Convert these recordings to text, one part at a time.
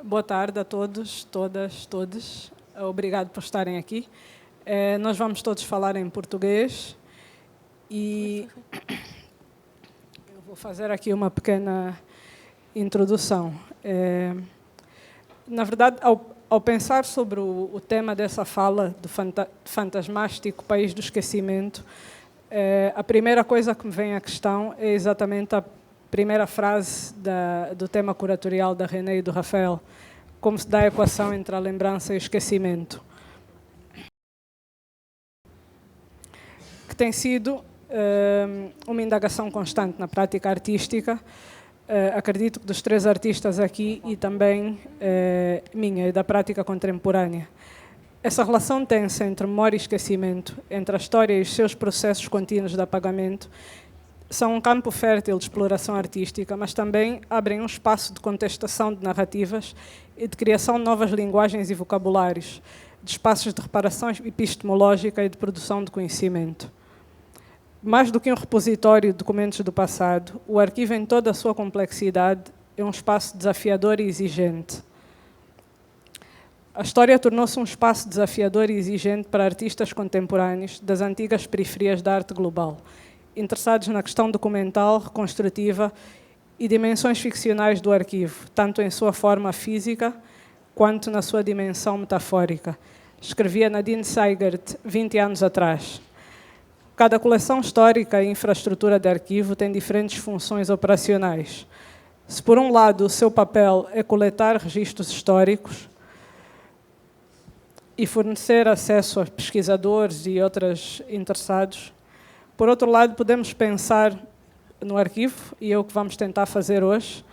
Boa tarde a todos, todas, todos. Obrigado por estarem aqui. Nós vamos todos falar em português e eu vou fazer aqui uma pequena introdução. Na verdade, ao pensar sobre o tema dessa fala do fantasmático país do esquecimento, a primeira coisa que me vem à questão é exatamente a primeira frase do tema curatorial da René e do Rafael, como se dá a equação entre a lembrança e o esquecimento, que tem sido uma indagação constante na prática artística, acredito que dos três artistas aqui e também minha e da prática contemporânea. Essa relação tensa entre memória e esquecimento, entre a história e os seus processos contínuos de apagamento, são um campo fértil de exploração artística, mas também abrem um espaço de contestação de narrativas e de criação de novas linguagens e vocabulários, de espaços de reparação epistemológica e de produção de conhecimento. Mais do que um repositório de documentos do passado, o arquivo, em toda a sua complexidade, é um espaço desafiador e exigente. A história tornou-se um espaço desafiador e exigente para artistas contemporâneos das antigas periferias da arte global, interessados na questão documental, reconstrutiva e dimensões ficcionais do arquivo, tanto em sua forma física quanto na sua dimensão metafórica, escrevia Nadine Seigert 20 anos atrás. Cada coleção histórica e infraestrutura de arquivo tem diferentes funções operacionais. Se, por um lado, o seu papel é coletar registros históricos e fornecer acesso a pesquisadores e outros interessados, por outro lado, podemos pensar no arquivo, e é o que vamos tentar fazer hoje,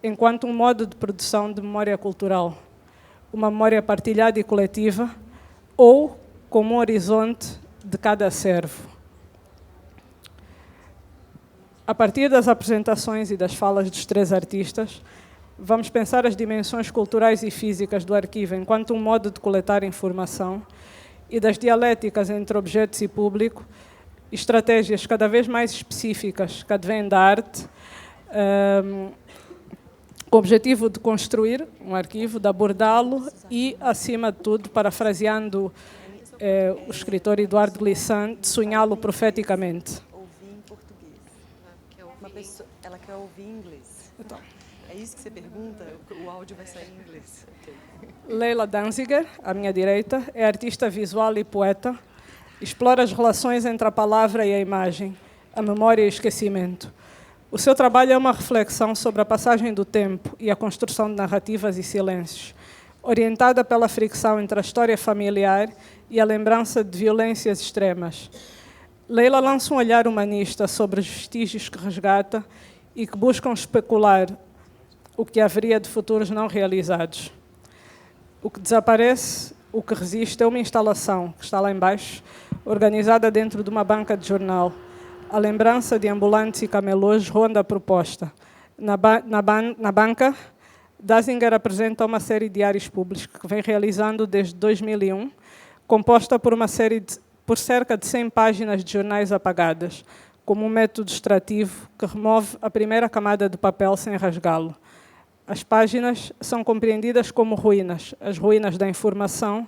enquanto um modo de produção de memória cultural, uma memória partilhada e coletiva, ou como um horizonte de cada acervo. A partir das apresentações e das falas dos três artistas, vamos pensar as dimensões culturais e físicas do arquivo enquanto um modo de coletar informação e das dialéticas entre objetos e público, estratégias cada vez mais específicas que advêm da arte, com o objetivo de construir um arquivo, de abordá-lo e, acima de tudo, parafraseando o escritor Eduardo Glissant, de sonhá-lo profeticamente. Ouvir em português. Ela quer ouvir em inglês. Então. É isso que você pergunta? O áudio vai sair em inglês. Okay. Leila Danziger, à minha direita, é artista visual e poeta. Explora as relações entre a palavra e a imagem, a memória e o esquecimento. O seu trabalho é uma reflexão sobre a passagem do tempo e a construção de narrativas e silêncios, orientada pela fricção entre a história familiar e a lembrança de violências extremas. Leila lança um olhar humanista sobre os vestígios que resgata e que buscam especular o que haveria de futuros não realizados. O que desaparece, o que resiste, é uma instalação, que está lá embaixo, organizada dentro de uma banca de jornal. A lembrança de ambulantes e camelôs ronda a proposta. Na banca, Danziger apresenta uma série de diários públicos que vem realizando desde 2001, composta por cerca de 100 páginas de jornais apagadas, como um método extrativo que remove a primeira camada de papel sem rasgá-lo. As páginas são compreendidas como ruínas, as ruínas da informação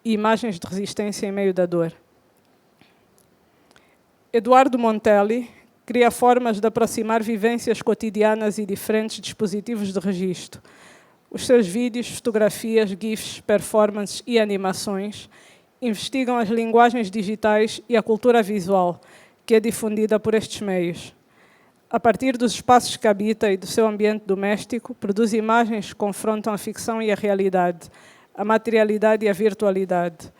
e imagens de resistência em meio da dor. Eduardo Montelli cria formas de aproximar vivências cotidianas e diferentes dispositivos de registro. Os seus vídeos, fotografias, GIFs, performances e animações investigam as linguagens digitais e a cultura visual que é difundida por estes meios. A partir dos espaços que habita e do seu ambiente doméstico, produz imagens que confrontam a ficção e a realidade, a materialidade e a virtualidade,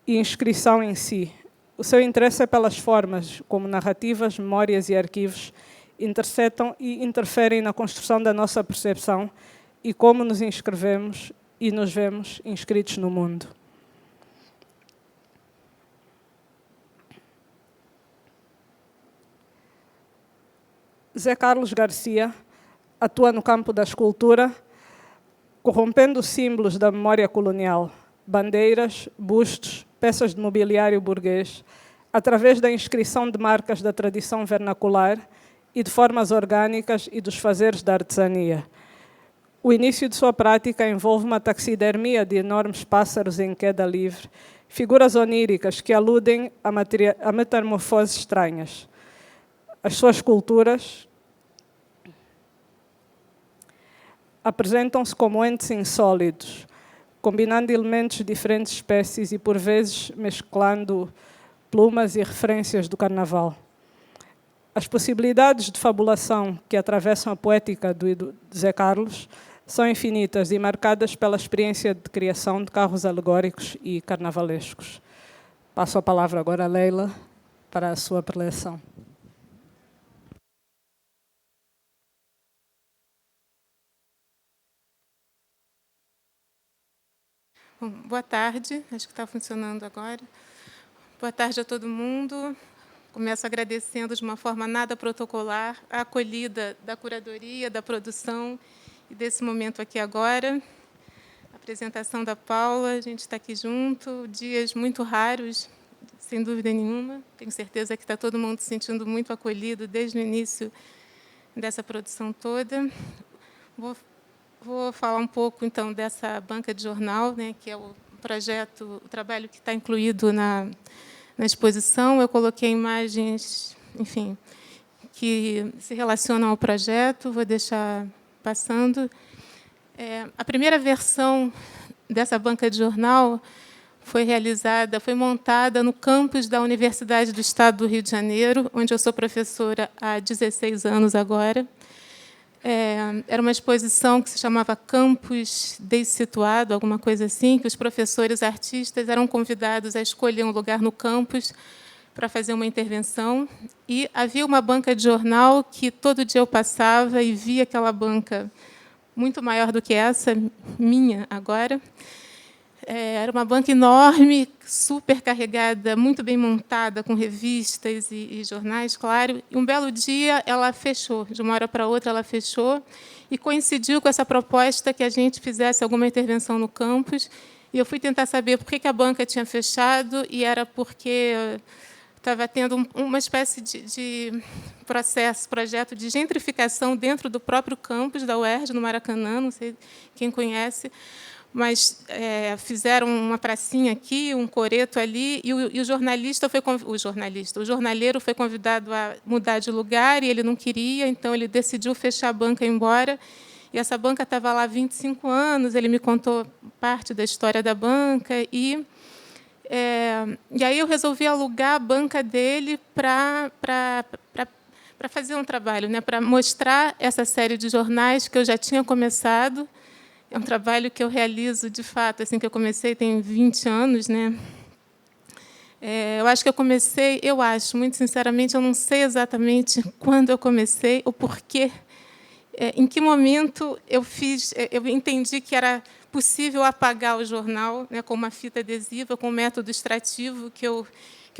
e inscrição em si. O seu interesse é pelas formas, como narrativas, memórias e arquivos, interceptam e interferem na construção da nossa percepção e como nos inscrevemos e nos vemos inscritos no mundo. Zé Carlos Garcia atua no campo da escultura, corrompendo os símbolos da memória colonial, bandeiras, bustos, peças de mobiliário burguês, através da inscrição de marcas da tradição vernacular e de formas orgânicas e dos fazeres da artesania. O início de sua prática envolve uma taxidermia de enormes pássaros em queda livre, figuras oníricas que aludem a metamorfoses estranhas. As suas esculturas apresentam-se como entes insólidos, combinando elementos de diferentes espécies e, por vezes, mesclando plumas e referências do carnaval. As possibilidades de fabulação que atravessam a poética de Zé Carlos são infinitas e marcadas pela experiência de criação de carros alegóricos e carnavalescos. Passo a palavra agora a Leila para a sua preleção. Bom, boa tarde, acho que está funcionando agora. Boa tarde a todo mundo. Começo agradecendo de uma forma nada protocolar a acolhida da curadoria, da produção e desse momento aqui agora. A apresentação da Paula, a gente está aqui junto, dias muito raros, sem dúvida nenhuma. Tenho certeza que está todo mundo se sentindo muito acolhido desde o início dessa produção toda. Vou falar um pouco, então, dessa banca de jornal, né, que é o projeto, o trabalho que está incluído na exposição. Eu coloquei imagens, enfim, que se relacionam ao projeto, vou deixar passando. A primeira versão dessa banca de jornal foi montada no campus da Universidade do Estado do Rio de Janeiro, onde eu sou professora há 16 anos agora. Era uma exposição que se chamava Campus Dessituado, alguma coisa assim, que os professores artistas eram convidados a escolher um lugar no campus para fazer uma intervenção. E havia uma banca de jornal que todo dia eu passava e via aquela banca muito maior do que essa, minha agora. Era uma banca enorme, super carregada, muito bem montada, com revistas e jornais, claro. E um belo dia ela fechou, de uma hora para outra ela fechou, e coincidiu com essa proposta que a gente fizesse alguma intervenção no campus. E eu fui tentar saber por que a banca tinha fechado, e era porque estava tendo uma espécie de projeto de gentrificação dentro do próprio campus da UERJ, no Maracanã, não sei quem conhece, mas fizeram uma pracinha aqui, um coreto ali, e o jornaleiro foi convidado a mudar de lugar, e ele não queria, então ele decidiu fechar a banca e ir embora. E essa banca estava lá há 25 anos, ele me contou parte da história da banca, e aí eu resolvi alugar a banca dele para fazer um trabalho, né, para mostrar essa série de jornais que eu já tinha começado. É um trabalho que eu realizo, de fato, assim, que eu comecei tem 20 anos. Né? Eu acho que muito sinceramente, eu não sei exatamente quando eu comecei, ou porquê, em que momento eu entendi que era possível apagar o jornal, né, com uma fita adesiva, com um método extrativo, que eu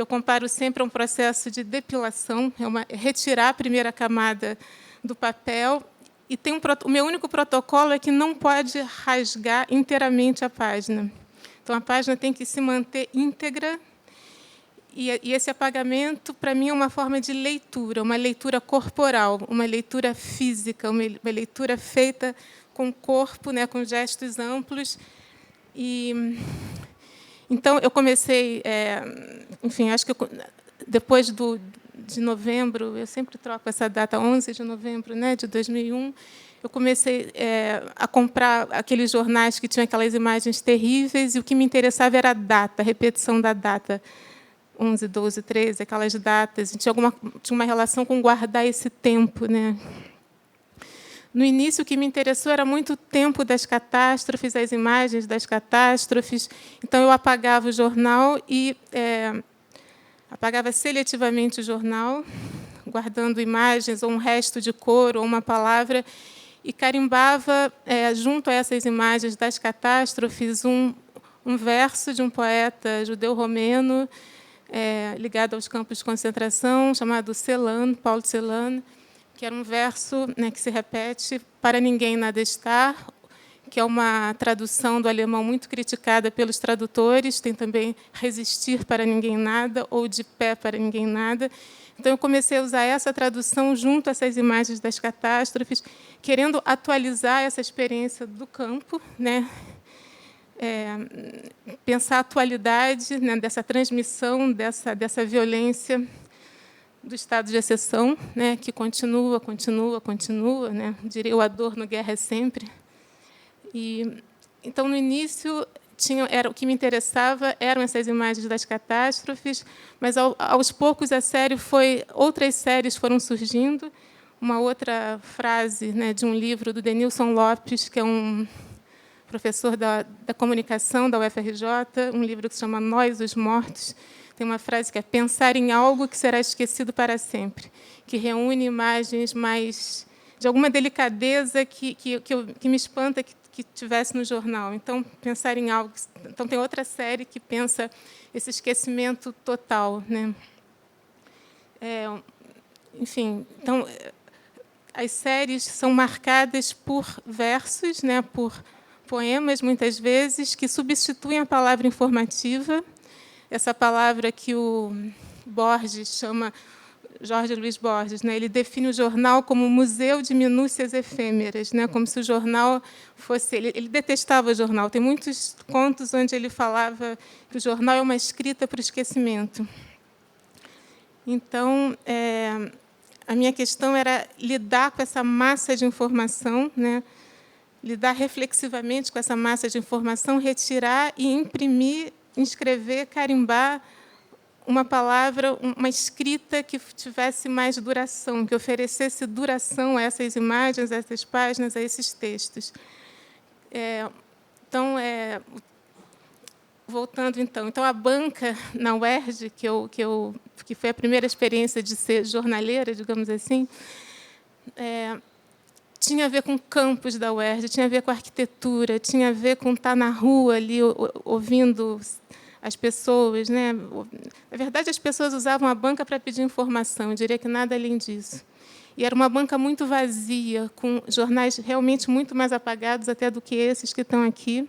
comparo sempre a um processo de depilação, retirar a primeira camada do papel. E o meu único protocolo é que não pode rasgar inteiramente a página. Então, a página tem que se manter íntegra. E esse apagamento, para mim, é uma forma de leitura, uma leitura corporal, uma leitura física, uma leitura feita com o corpo, né, com gestos amplos. Então, eu comecei... enfim, acho que depois de novembro, eu sempre troco essa data, 11 de novembro, né, de 2001, eu comecei a comprar aqueles jornais que tinham aquelas imagens terríveis, e o que me interessava era a data, a repetição da data, 11, 12, 13, aquelas datas. Tinha uma relação com guardar esse tempo. Né? No início, o que me interessou era muito o tempo das catástrofes, as imagens das catástrofes. Então, eu apagava o jornal e... apagava seletivamente o jornal, guardando imagens, ou um resto de cor, ou uma palavra, e carimbava, junto a essas imagens das catástrofes, um verso de um poeta judeu-romeno, ligado aos campos de concentração, chamado Celan, Paulo Celan, que era um verso, né, que se repete: para ninguém nada estar, que é uma tradução do alemão muito criticada pelos tradutores. Tem também resistir para ninguém nada, ou de pé para ninguém nada. Então, eu comecei a usar essa tradução junto a essas imagens das catástrofes, querendo atualizar essa experiência do campo, né? Pensar a atualidade, né, dessa transmissão, dessa violência do estado de exceção, né, que continua, né? Diria o Adorno, guerra é sempre. Então, no início, o que me interessava eram essas imagens das catástrofes, mas, aos poucos, outras séries foram surgindo. Uma outra frase, né, de um livro do Denilson Lopes, que é um professor da comunicação da UFRJ, um livro que se chama Nós, os Mortos. Tem uma frase que é: pensar em algo que será esquecido para sempre, que reúne imagens mais de alguma delicadeza que me espanta que tivesse no jornal. Então, pensar em algo. Então, tem outra série que pensa esse esquecimento total, né? Enfim, então, as séries são marcadas por versos, né, por poemas, muitas vezes, que substituem a palavra informativa, essa palavra que o Borges chama, Jorge Luiz Borges, né, ele define o jornal como museu de minúcias efêmeras, né, como se o jornal fosse... Ele detestava o jornal. Tem muitos contos onde ele falava que o jornal é uma escrita para o esquecimento. Então, a minha questão era lidar com essa massa de informação, né, lidar reflexivamente com essa massa de informação, retirar e imprimir, inscrever, carimbar uma palavra, uma escrita que tivesse mais duração, que oferecesse duração a essas imagens, a essas páginas, a esses textos. Então, voltando, então, a banca na UERJ, que foi a primeira experiência de ser jornaleira, digamos assim, tinha a ver com o campus da UERJ, tinha a ver com a arquitetura, tinha a ver com estar na rua ali, ouvindo as pessoas, né? Na verdade, as pessoas usavam a banca para pedir informação, eu diria que nada além disso. E era uma banca muito vazia, com jornais realmente muito mais apagados até do que esses que estão aqui.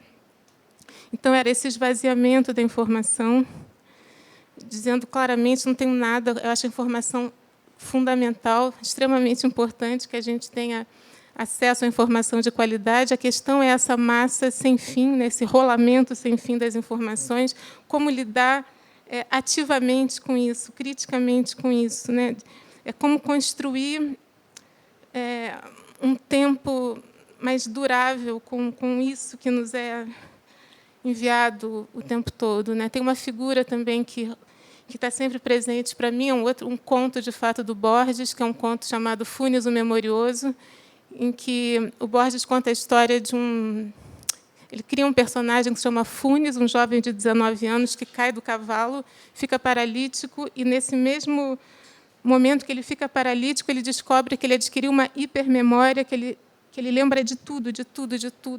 Então, era esse esvaziamento da informação, dizendo claramente: não tenho nada. Eu acho a informação fundamental, extremamente importante, que a gente tenha acesso à informação de qualidade. A questão é essa massa sem fim, né, esse rolamento sem fim das informações, como lidar ativamente com isso, criticamente com isso, né? É como construir um tempo mais durável com isso que nos é enviado o tempo todo, né? Tem uma figura também que está sempre presente para mim, um conto, de fato, do Borges, que é um conto chamado Funes, o Memorioso, em que o Borges conta a história de ele cria um personagem que se chama Funes, um jovem de 19 anos que cai do cavalo, fica paralítico, e, nesse mesmo momento que ele fica paralítico, ele descobre que ele adquiriu uma hipermemória, que ele lembra de tudo,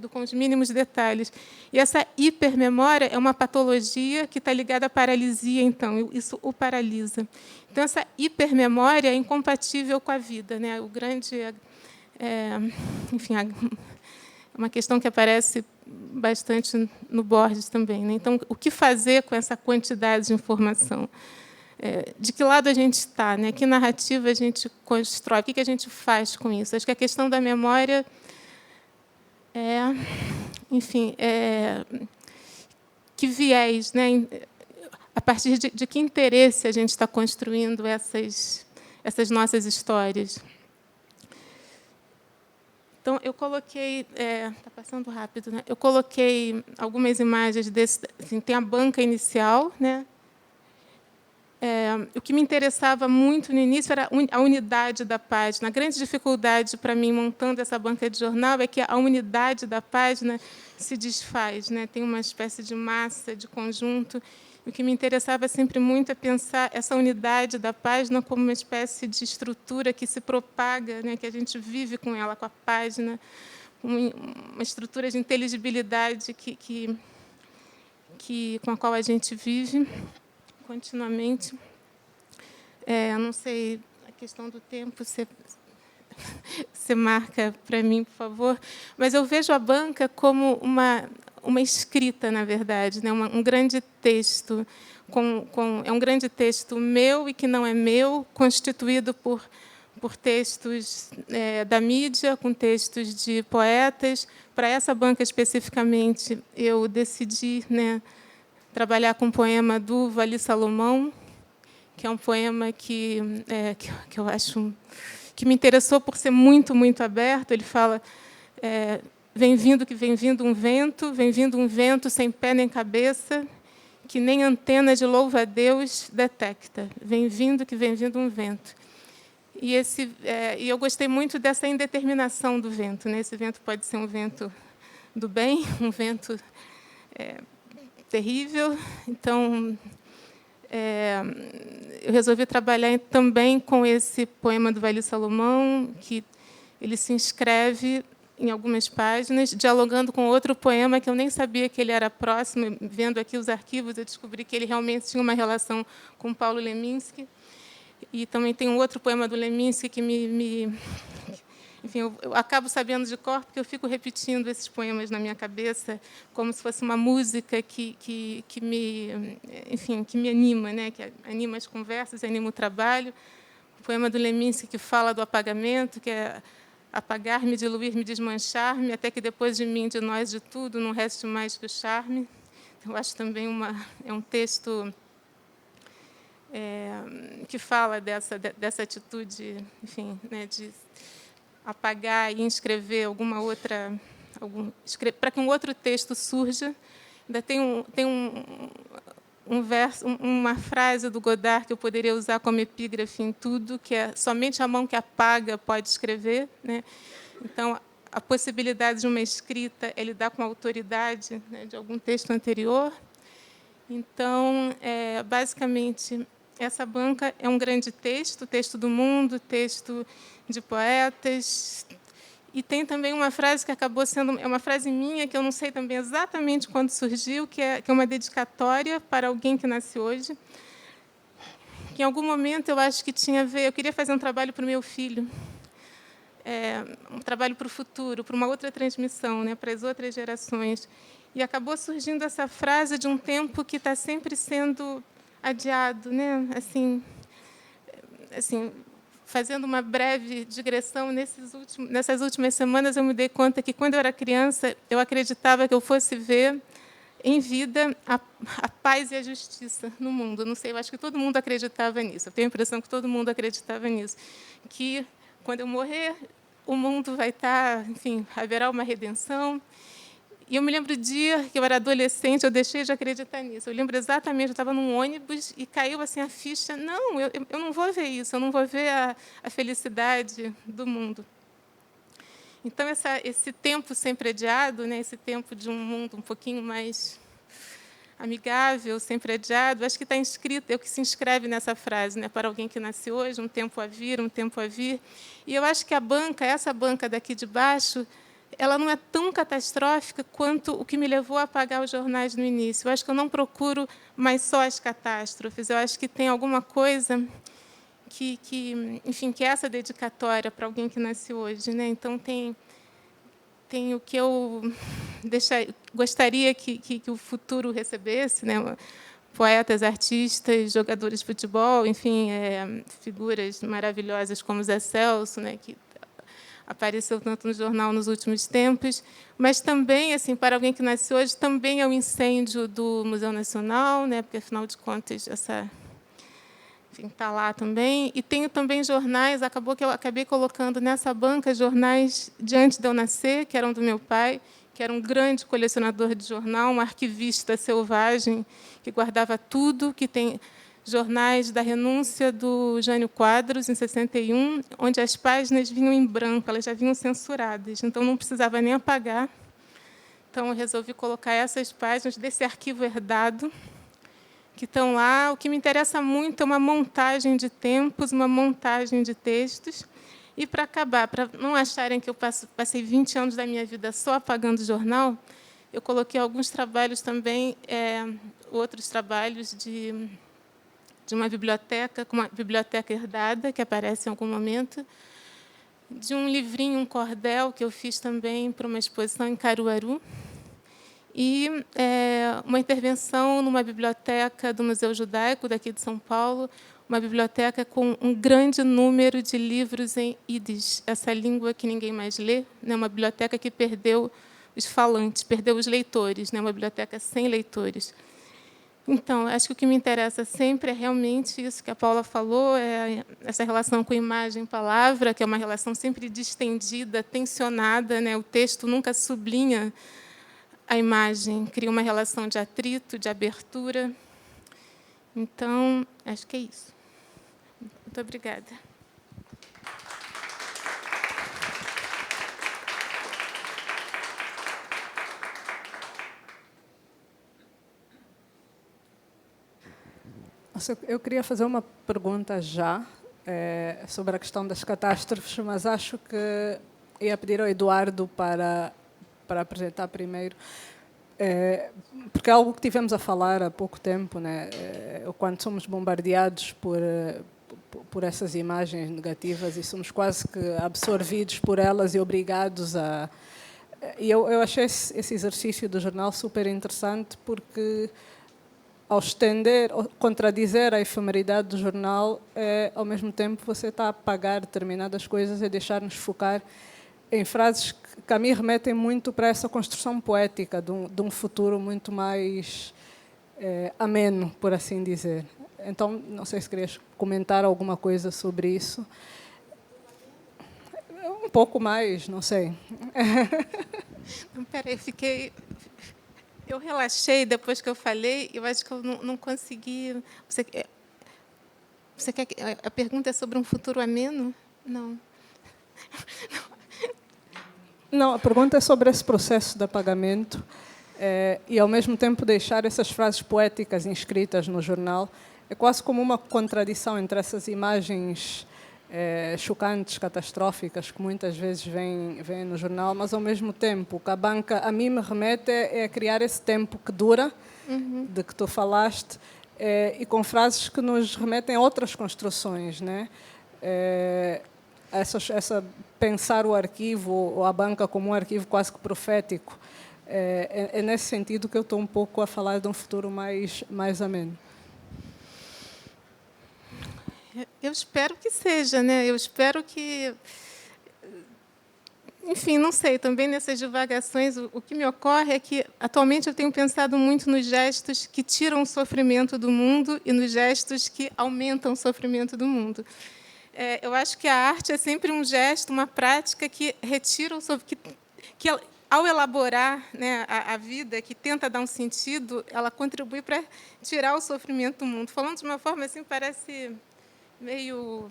com os mínimos detalhes. E essa hipermemória é uma patologia que está ligada à paralisia, então, isso o paralisa. Então, essa hipermemória é incompatível com a vida, né? O grande... enfim, é uma questão que aparece bastante no Borges também, né? Então, o que fazer com essa quantidade de informação? De que lado a gente está, né? Que narrativa a gente constrói? O que a gente faz com isso? Acho que a questão da memória enfim, que viés, né? A partir de que interesse a gente está construindo essas nossas histórias? Então, eu coloquei... Está passando rápido, né? Eu coloquei algumas imagens desse... Assim, tem a banca inicial, né? O que me interessava muito no início era a unidade da página. A grande dificuldade para mim, montando essa banca de jornal, é que a unidade da página se desfaz, né? Tem uma espécie de massa, de conjunto. O que me interessava sempre muito é pensar essa unidade da página como uma espécie de estrutura que se propaga, né? Que a gente vive com ela, com a página, uma estrutura de inteligibilidade com a qual a gente vive continuamente. Não sei, a questão do tempo, você marca para mim, por favor. Mas eu vejo a banca como uma escrita, na verdade, né? Um grande texto, é um grande texto meu e que não é meu, constituído por textos da mídia, com textos de poetas. Para essa banca, especificamente, eu decidi, né, trabalhar com um poema do Vali Salomão, que é um poema que eu acho que me interessou por ser muito, muito aberto. Ele fala: vem vindo um vento sem pé nem cabeça, que nem antena de louva-a-Deus detecta. Vem vindo um vento. E eu gostei muito dessa indeterminação do vento, né? Esse vento pode ser um vento do bem, um vento terrível. Então, eu resolvi trabalhar também com esse poema do Vali Salomão, que ele se inscreve em algumas páginas, dialogando com outro poema que eu nem sabia que ele era próximo. Vendo aqui os arquivos, eu descobri que ele realmente tinha uma relação com Paulo Leminski. E também tem um outro poema do Leminski que enfim, eu acabo sabendo de cor, porque eu fico repetindo esses poemas na minha cabeça, como se fosse uma música que me anima, né? Que anima as conversas, anima o trabalho. O poema do Leminski que fala do apagamento, que é: apagar-me, diluir-me, desmanchar-me, até que depois de mim, de nós, de tudo, não reste mais que o charme. Eu acho também um texto que fala dessa atitude, enfim, né, de apagar e inscrever alguma outra, para que um outro texto surja. Ainda tem um verso, uma frase do Godard que eu poderia usar como epígrafe em tudo, que é: somente a mão que apaga pode escrever, né? Então, a possibilidade de uma escrita é lidar com a autoridade, né, de algum texto anterior. Então, basicamente, essa banca é um grande texto do mundo, texto de poetas. E tem também uma frase que acabou sendo uma frase minha, que eu não sei também exatamente quando surgiu, que é uma dedicatória para alguém que nasce hoje. Que, em algum momento, eu acho que tinha a ver... Eu queria fazer um trabalho para o meu filho, um trabalho para o futuro, para uma outra transmissão, né, para as outras gerações. E acabou surgindo essa frase de um tempo que está sempre sendo adiado, né? Assim, fazendo uma breve digressão, nessas últimas semanas eu me dei conta que, quando eu era criança, eu acreditava que eu fosse ver em vida a paz e a justiça no mundo. Não sei, eu acho que todo mundo acreditava nisso. Eu tenho a impressão que todo mundo acreditava nisso. Que, quando eu morrer, o mundo vai estar... Enfim, haverá uma redenção. E eu me lembro do dia que eu era adolescente, eu deixei de acreditar nisso. Eu lembro exatamente, eu estava num ônibus e caiu assim a ficha: não, eu não vou ver isso, eu não vou ver a felicidade do mundo. Então, esse tempo sempre adiado, né, esse tempo de um mundo um pouquinho mais amigável, sempre adiado, acho que está inscrito, é o que se inscreve nessa frase, né, para alguém que nasce hoje, um tempo a vir, um tempo a vir. E eu acho que essa banca daqui de baixo, ela não é tão catastrófica quanto o que me levou a apagar os jornais no início. Eu acho que eu não procuro mais só as catástrofes. Eu acho que tem alguma coisa enfim, que é essa dedicatória para alguém que nasce hoje, né? Então, tem o que eu gostaria que o futuro recebesse, né? Poetas, artistas, jogadores de futebol, enfim, figuras maravilhosas como Zé Celso, né, que apareceu tanto no jornal nos últimos tempos, mas também, assim, para alguém que nasce hoje, também é o incêndio do Museu Nacional, né, porque, afinal de contas, está lá também. E tenho também jornais, acabou que eu acabei colocando nessa banca jornais de antes de eu nascer, que eram do meu pai, que era um grande colecionador de jornal, um arquivista selvagem, que guardava tudo, que tem jornais da renúncia do Jânio Quadros, em 61, onde as páginas vinham em branco, elas já vinham censuradas, então não precisava nem apagar. Então, eu resolvi colocar essas páginas desse arquivo herdado, que estão lá. O que me interessa muito é uma montagem de tempos, uma montagem de textos. E, para acabar, para não acharem que eu passei 20 anos da minha vida só apagando jornal, eu coloquei alguns trabalhos também, outros trabalhos de uma biblioteca, com uma biblioteca herdada, que aparece em algum momento, de um livrinho, um cordel, que eu fiz também para uma exposição em Caruaru, e uma intervenção numa biblioteca do Museu Judaico, daqui de São Paulo, uma biblioteca com um grande número de livros em Yiddish, essa língua que ninguém mais lê, né? Uma biblioteca que perdeu os falantes, perdeu os leitores, né? Uma biblioteca sem leitores. Então, acho que o que me interessa sempre é realmente isso que a Paula falou, essa relação com imagem e palavra, que é uma relação sempre distendida, tensionada, né? O texto nunca sublinha a imagem, cria uma relação de atrito, de abertura. Então, acho que é isso. Muito obrigada. Eu queria fazer uma pergunta já sobre a questão das catástrofes, mas acho que ia pedir ao Eduardo para apresentar primeiro, porque é algo que tivemos a falar há pouco tempo, né? Quando somos bombardeados por essas imagens negativas e somos quase que absorvidos por elas e obrigados a... E eu achei esse exercício do jornal super interessante, porque ao estender, ao contradizer a efemeridade do jornal, ao mesmo tempo você está a apagar determinadas coisas e deixar-nos focar em frases que a mim remetem muito para essa construção poética de um futuro muito mais ameno, por assim dizer. Então, não sei se querias comentar alguma coisa sobre isso. Um pouco mais, não sei. Espera aí, eu relaxei depois que eu falei, eu acho que eu não consegui... Você quer... A pergunta é sobre um futuro ameno? Não. Não, a pergunta é sobre esse processo de apagamento e, ao mesmo tempo, deixar essas frases poéticas inscritas no jornal. É quase como uma contradição entre essas imagens chocantes, catastróficas, que muitas vezes vêm no jornal, mas, ao mesmo tempo, o que a banca, a mim, me remete é criar esse tempo que dura, de que tu falaste, e com frases que nos remetem a outras construções, né? Pensar o arquivo ou a banca como um arquivo quase que profético. É nesse sentido que eu estou um pouco a falar de um futuro mais ameno. Eu espero que seja, né? Eu espero que... Enfim, não sei, também nessas divagações, o que me ocorre é que, atualmente, eu tenho pensado muito nos gestos que tiram o sofrimento do mundo e nos gestos que aumentam o sofrimento do mundo. Eu acho que a arte é sempre um gesto, uma prática que retira o sofrimento, que ao elaborar, né, a vida, que tenta dar um sentido, ela contribui para tirar o sofrimento do mundo. Falando de uma forma assim, parece meio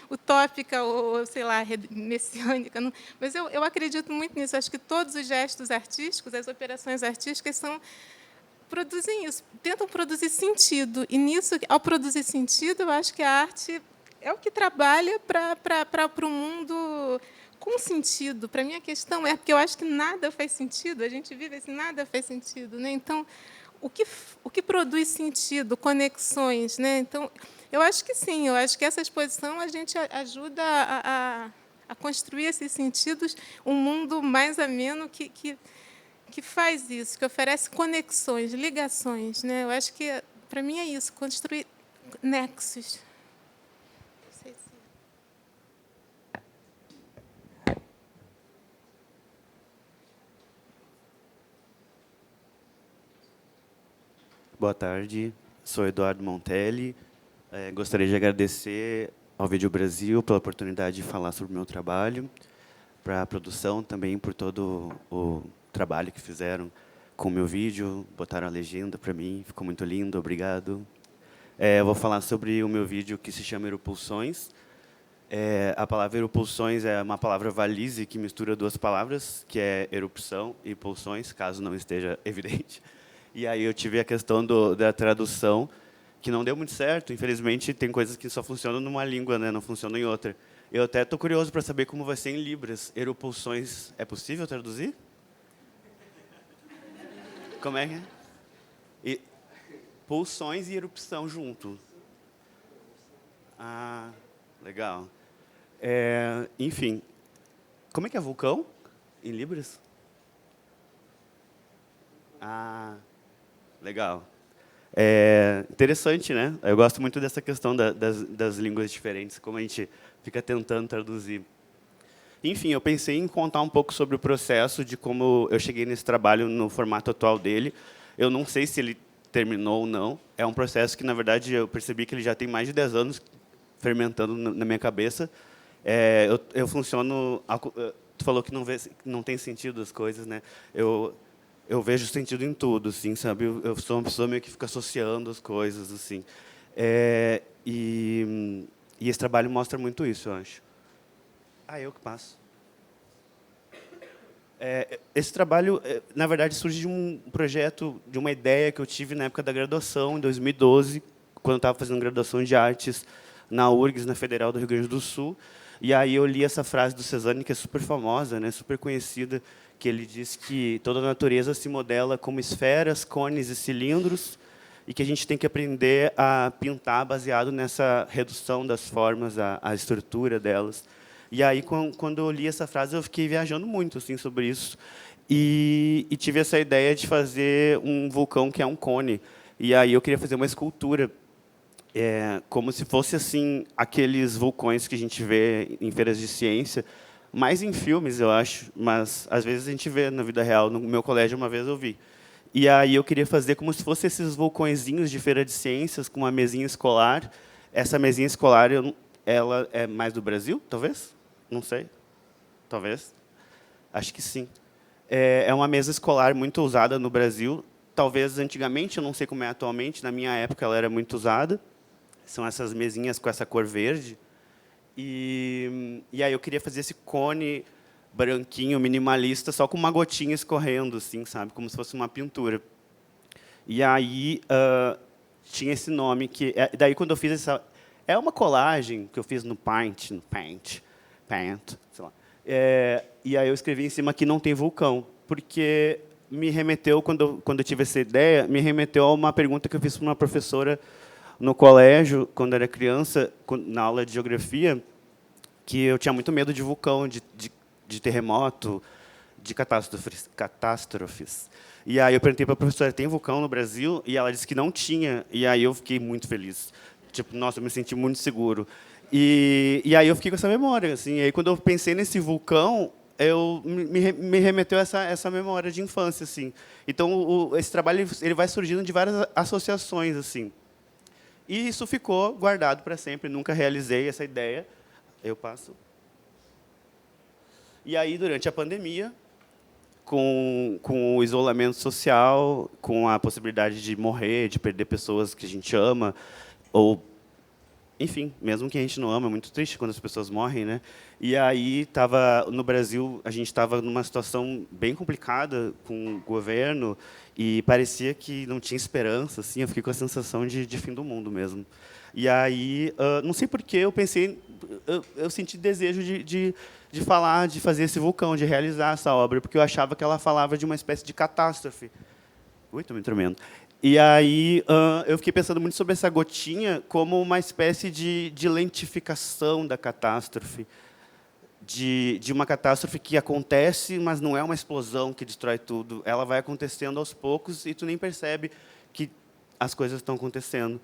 utópica ou, sei lá, messiânica. Mas eu acredito muito nisso. Acho que todos os gestos artísticos, as operações artísticas, produzem isso, tentam produzir sentido. E, nisso, ao produzir sentido, eu acho que a arte é o que trabalha para o mundo com sentido. Para mim, a questão é porque eu acho que nada faz sentido. A gente vive assim, nada faz sentido, né? Então, o que produz sentido, conexões, né? Então, eu acho que sim. Eu acho que essa exposição a gente ajuda a construir esses sentidos, um mundo mais ameno que faz isso, que oferece conexões, ligações, né? Eu acho que para mim é isso, construir nexos. Boa tarde, sou Eduardo Montelli. Gostaria de agradecer ao Vídeo Brasil pela oportunidade de falar sobre o meu trabalho, para a produção também por todo o trabalho que fizeram com o meu vídeo, botaram a legenda para mim, ficou muito lindo, obrigado. Eu vou falar sobre o meu vídeo que se chama Erupulsões. A palavra erupulsões é uma palavra valise que mistura duas palavras, que é erupção e pulsões, caso não esteja evidente. E aí eu tive a questão da tradução, que não deu muito certo. Infelizmente, tem coisas que só funcionam numa língua, né? Não funcionam em outra. Eu até estou curioso para saber como vai ser em Libras. Erupulsões, é possível traduzir? Como é que é? Pulsões e erupção junto. Ah, legal. Enfim, como é que é vulcão em Libras? Ah, legal. É interessante, né? Eu gosto muito dessa questão das línguas diferentes, como a gente fica tentando traduzir. Enfim, eu pensei em contar um pouco sobre o processo de como eu cheguei nesse trabalho no formato atual dele. Eu não sei se ele terminou ou não. É um processo que, na verdade, eu percebi que ele já tem mais de 10 anos fermentando na minha cabeça. Eu funciono... Tu falou que não tem sentido as coisas, né? Eu vejo sentido em tudo, assim, sabe? Eu sou uma pessoa meio que fica associando as coisas, assim. E esse trabalho mostra muito isso, eu acho. Eu que passo. Esse trabalho, na verdade, surge de um projeto, de uma ideia que eu tive na época da graduação, em 2012, quando eu estava fazendo graduação de artes na URGS, na Federal do Rio Grande do Sul. E aí eu li essa frase do Cezanne, que é super famosa, né, super conhecida, que ele diz que toda a natureza se modela como esferas, cones e cilindros, e que a gente tem que aprender a pintar baseado nessa redução das formas, a estrutura delas. E aí, quando eu li essa frase, eu fiquei viajando muito assim, sobre isso. E tive essa ideia de fazer um vulcão que é um cone. E aí eu queria fazer uma escultura, como se fosse assim aqueles vulcões que a gente vê em feiras de ciência, mais em filmes, eu acho, mas às vezes a gente vê na vida real. No meu colégio, uma vez eu vi. E aí eu queria fazer como se fossem esses vulcõezinhos de feira de ciências, com uma mesinha escolar. Essa mesinha escolar, ela é mais do Brasil, talvez? Não sei. Talvez. Acho que sim. É uma mesa escolar muito usada no Brasil. Talvez antigamente, eu não sei como é atualmente, na minha época ela era muito usada. São essas mesinhas com essa cor verde. E aí eu queria fazer esse cone branquinho, minimalista, só com uma gotinha escorrendo, assim, sabe? Como se fosse uma pintura. E aí tinha esse nome que... daí, quando eu fiz essa... É uma colagem que eu fiz no Paint, sei lá. E aí eu escrevi em cima que não tem vulcão, porque me remeteu, quando eu tive essa ideia, me remeteu a uma pergunta que eu fiz para uma professora no colégio, quando era criança, na aula de geografia, que eu tinha muito medo de vulcão, de terremoto, de catástrofes. E aí eu perguntei para a professora, tem vulcão no Brasil? E ela disse que não tinha. E aí eu fiquei muito feliz. Tipo, nossa, eu me senti muito seguro. E aí eu fiquei com essa memória. Assim. E aí, quando eu pensei nesse vulcão, me remeteu a essa memória de infância. Assim. Então, esse trabalho ele vai surgindo de várias associações. Assim. E isso ficou guardado para sempre. Nunca realizei essa ideia. Eu passo. E aí, durante a pandemia, com o isolamento social, com a possibilidade de morrer, de perder pessoas que a gente ama, ou, enfim, mesmo que a gente não ama, é muito triste quando as pessoas morrem, né? E aí, no Brasil, a gente estava numa situação bem complicada com o governo e parecia que não tinha esperança, assim, eu fiquei com a sensação de fim do mundo mesmo. E aí, não sei por que, eu pensei, eu senti desejo de falar, de fazer esse vulcão, de realizar essa obra, porque eu achava que ela falava de uma espécie de catástrofe. Ui, estou me tremendo. E aí eu fiquei pensando muito sobre essa gotinha como uma espécie de lentificação da catástrofe, de uma catástrofe que acontece, mas não é uma explosão que destrói tudo. Ela vai acontecendo aos poucos e tu nem percebe que as coisas estão acontecendo.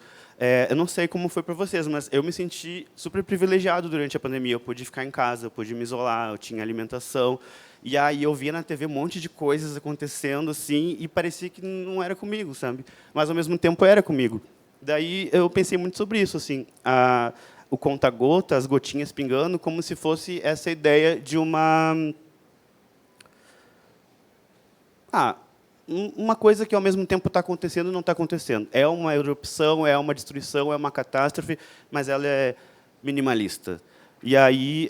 Eu não sei como foi para vocês, mas eu me senti super privilegiado durante a pandemia. Eu pude ficar em casa, eu pude me isolar, eu tinha alimentação. E aí eu via na TV um monte de coisas acontecendo assim e parecia que não era comigo, sabe? Mas ao mesmo tempo era comigo. Daí eu pensei muito sobre isso, assim, o conta-gota, as gotinhas pingando, como se fosse essa ideia de uma coisa que ao mesmo tempo está acontecendo e não está acontecendo. É uma erupção, é uma destruição, é uma catástrofe, mas ela é minimalista. E aí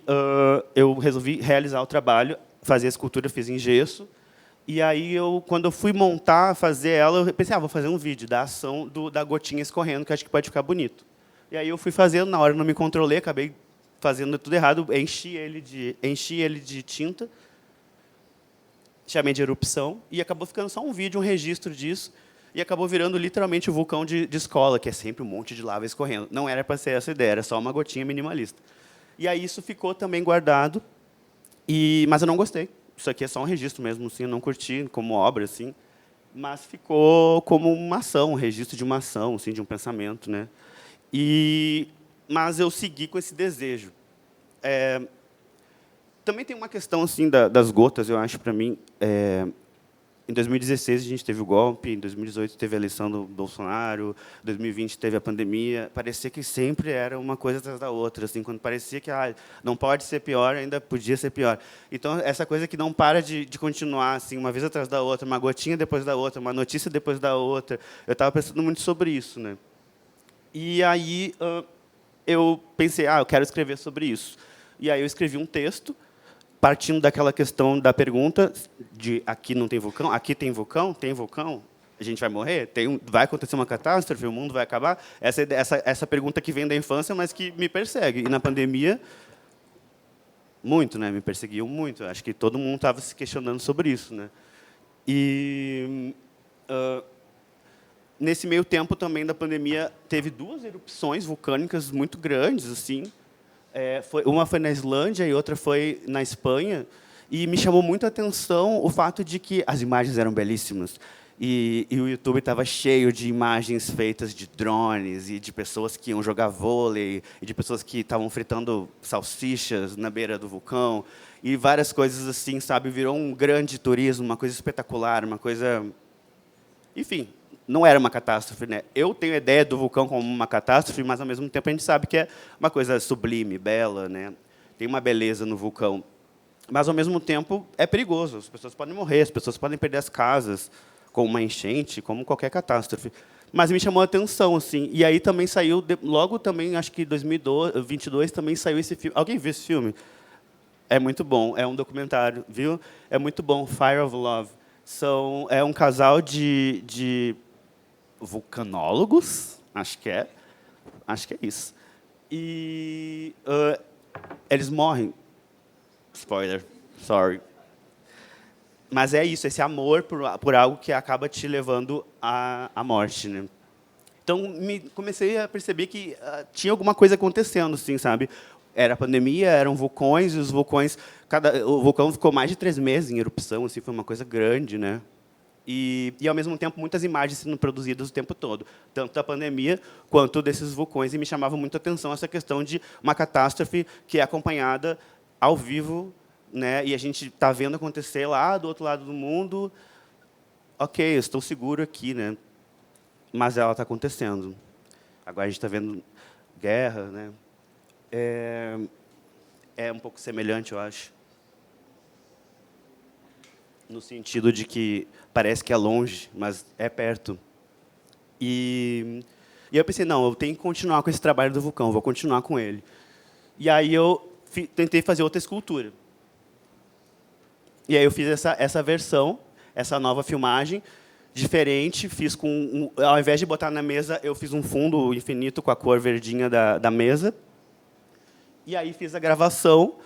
eu resolvi realizar o trabalho, fazer a escultura, fiz em gesso. E aí, quando eu fui montar, fazer ela, eu pensei, vou fazer um vídeo da ação da gotinha escorrendo, que acho que pode ficar bonito. E aí eu fui fazendo, na hora eu não me controlei, acabei fazendo tudo errado, enchi ele de tinta, chamei de erupção, e acabou ficando só um vídeo, um registro disso, e acabou virando literalmente o vulcão de escola, que é sempre um monte de lava escorrendo. Não era para ser essa ideia, era só uma gotinha minimalista. E aí isso ficou também guardado, mas eu não gostei. Isso aqui é só um registro mesmo, assim, eu não curti como obra, assim. mas ficou como uma ação, um registro de uma ação, assim, de um pensamento, né? Mas eu segui com esse desejo. Também tem uma questão assim das gotas, eu acho, para mim. Em 2016 a gente teve o golpe, em 2018 teve a eleição do Bolsonaro, em 2020 teve a pandemia. Parecia que sempre era uma coisa atrás da outra, assim, quando parecia que não pode ser pior, ainda podia ser pior. Então essa coisa que não para de continuar, assim, uma vez atrás da outra, uma gotinha depois da outra, uma notícia depois da outra. Eu estava pensando muito sobre isso, né? E aí eu pensei, eu quero escrever sobre isso. E aí eu escrevi um texto partindo daquela questão da pergunta de aqui não tem vulcão, aqui tem vulcão, a gente vai morrer, vai acontecer uma catástrofe, o mundo vai acabar. Essa pergunta que vem da infância, mas que me persegue. E na pandemia, muito, né? Me perseguiu muito. Acho que todo mundo estava se questionando sobre isso, né? E nesse meio tempo também da pandemia teve 2 erupções vulcânicas muito grandes, assim. Uma foi na Islândia e outra foi na Espanha, e me chamou muito a atenção o fato de que as imagens eram belíssimas, e o YouTube estava cheio de imagens feitas de drones, e de pessoas que iam jogar vôlei, e de pessoas que estavam fritando salsichas na beira do vulcão, e várias coisas assim, sabe? Virou um grande turismo, uma coisa espetacular, uma coisa... Enfim, não era uma catástrofe, né? Eu tenho a ideia do vulcão como uma catástrofe, mas, ao mesmo tempo, a gente sabe que é uma coisa sublime, bela, né? Tem uma beleza no vulcão. Mas, ao mesmo tempo, é perigoso. As pessoas podem morrer, as pessoas podem perder as casas, como uma enchente, como qualquer catástrofe. Mas me chamou a atenção, assim. E aí também saiu, logo também, acho que em 2022, também saiu esse filme. Alguém viu esse filme? É muito bom. É um documentário, viu? É muito bom. Fire of Love. É um casal de vulcanólogos, acho que é isso. E eles morrem. Spoiler, sorry. Mas é isso, esse amor por algo que acaba te levando à morte, né? Então, comecei a perceber que tinha alguma coisa acontecendo, assim, sabe? Era a pandemia, eram vulcões, e os vulcões... o vulcão ficou mais de 3 meses em erupção, assim, foi uma coisa grande, né? E, ao mesmo tempo, muitas imagens sendo produzidas o tempo todo, tanto da pandemia quanto desses vulcões, e me chamava muito a atenção essa questão de uma catástrofe que é acompanhada ao vivo, né? E a gente está vendo acontecer lá do outro lado do mundo. Ok, eu estou seguro aqui, né? Mas ela está acontecendo. Agora a gente está vendo guerra, né? É um pouco semelhante, eu acho. No sentido de que parece que é longe, mas é perto. E eu pensei, não, eu tenho que continuar com esse trabalho do vulcão, vou continuar com ele. E aí eu tentei fazer outra escultura. E aí eu fiz essa versão, essa nova filmagem, diferente, fiz ao invés de botar na mesa, eu fiz um fundo infinito com a cor verdinha da mesa. E aí fiz a gravação,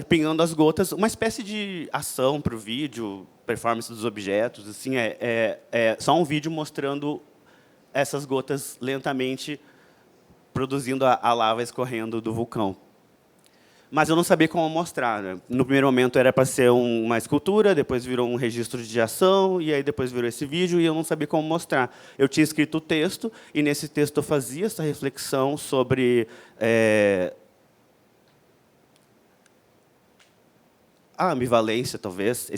pingando as gotas, uma espécie de ação para o vídeo, performance dos objetos, assim, é só um vídeo mostrando essas gotas lentamente produzindo a lava escorrendo do vulcão. Mas eu não sabia como mostrar, né? No primeiro momento era para ser uma escultura, depois virou um registro de ação, e aí depois virou esse vídeo, e eu não sabia como mostrar. Eu tinha escrito o texto, e nesse texto eu fazia essa reflexão sobre a ambivalência, talvez.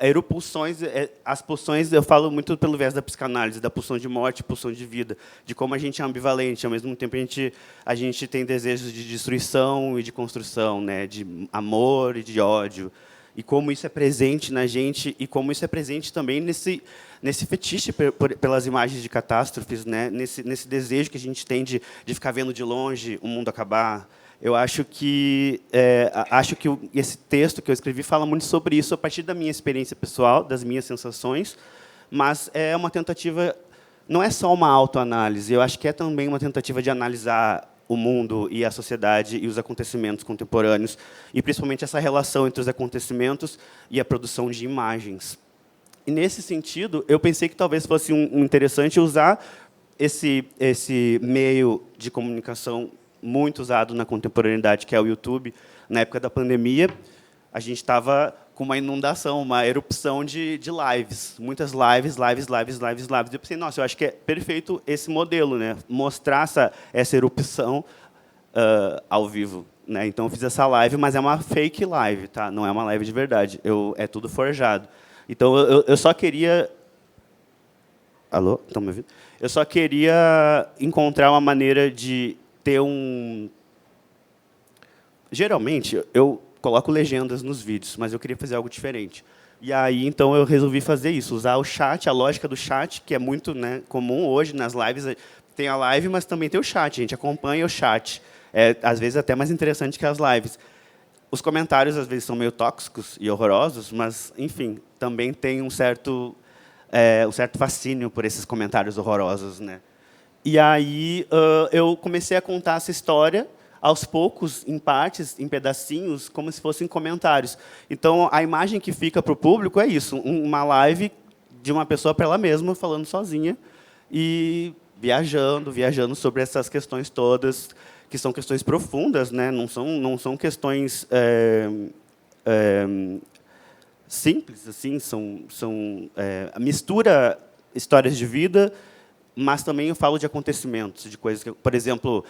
Erupulsões, as pulsões, eu falo muito pelo viés da psicanálise, da pulsão de morte, pulsão de vida, de como a gente é ambivalente, ao mesmo tempo a gente tem desejos de destruição e de construção, né, de amor e de ódio, e como isso é presente na gente, e como isso é presente também nesse fetiche pelas imagens de catástrofes, né, nesse desejo que a gente tem de ficar vendo de longe o mundo acabar. Eu acho que esse texto que eu escrevi fala muito sobre isso a partir da minha experiência pessoal, das minhas sensações, mas é uma tentativa, não é só uma autoanálise, eu acho que é também uma tentativa de analisar o mundo e a sociedade e os acontecimentos contemporâneos, e principalmente essa relação entre os acontecimentos e a produção de imagens. E, nesse sentido, eu pensei que talvez fosse interessante usar esse meio de comunicação muito usado na contemporaneidade, que é o YouTube, na época da pandemia. a gente estava com uma inundação, uma erupção de lives. Muitas lives. Eu pensei, nossa, eu acho que é perfeito esse modelo, né? Mostrar essa erupção ao vivo. Né? Então, eu fiz essa live, mas é uma fake live, tá? Não é uma live de verdade. É tudo forjado. Então, eu só queria... Alô? Estão me ouvindo? Eu só queria encontrar uma maneira de ter um... Geralmente, eu coloco legendas nos vídeos, mas eu queria fazer algo diferente. E aí, então, eu resolvi fazer isso, usar o chat, a lógica do chat, que é muito, né, comum hoje nas lives. Tem a live, mas também tem o chat. A gente acompanha o chat. Às vezes, até mais interessante que as lives. Os comentários, às vezes, são meio tóxicos e horrorosos, mas, enfim, também tem um certo fascínio por esses comentários horrorosos. Né? E aí, eu comecei a contar essa história, aos poucos, em partes, em pedacinhos, como se fossem comentários. Então, a imagem que fica para o público é isso, uma live de uma pessoa para ela mesma, falando sozinha, e viajando sobre essas questões todas, que são questões profundas, né? Não são questões simples, assim, mistura histórias de vida, mas também eu falo de acontecimentos, de coisas que, por exemplo,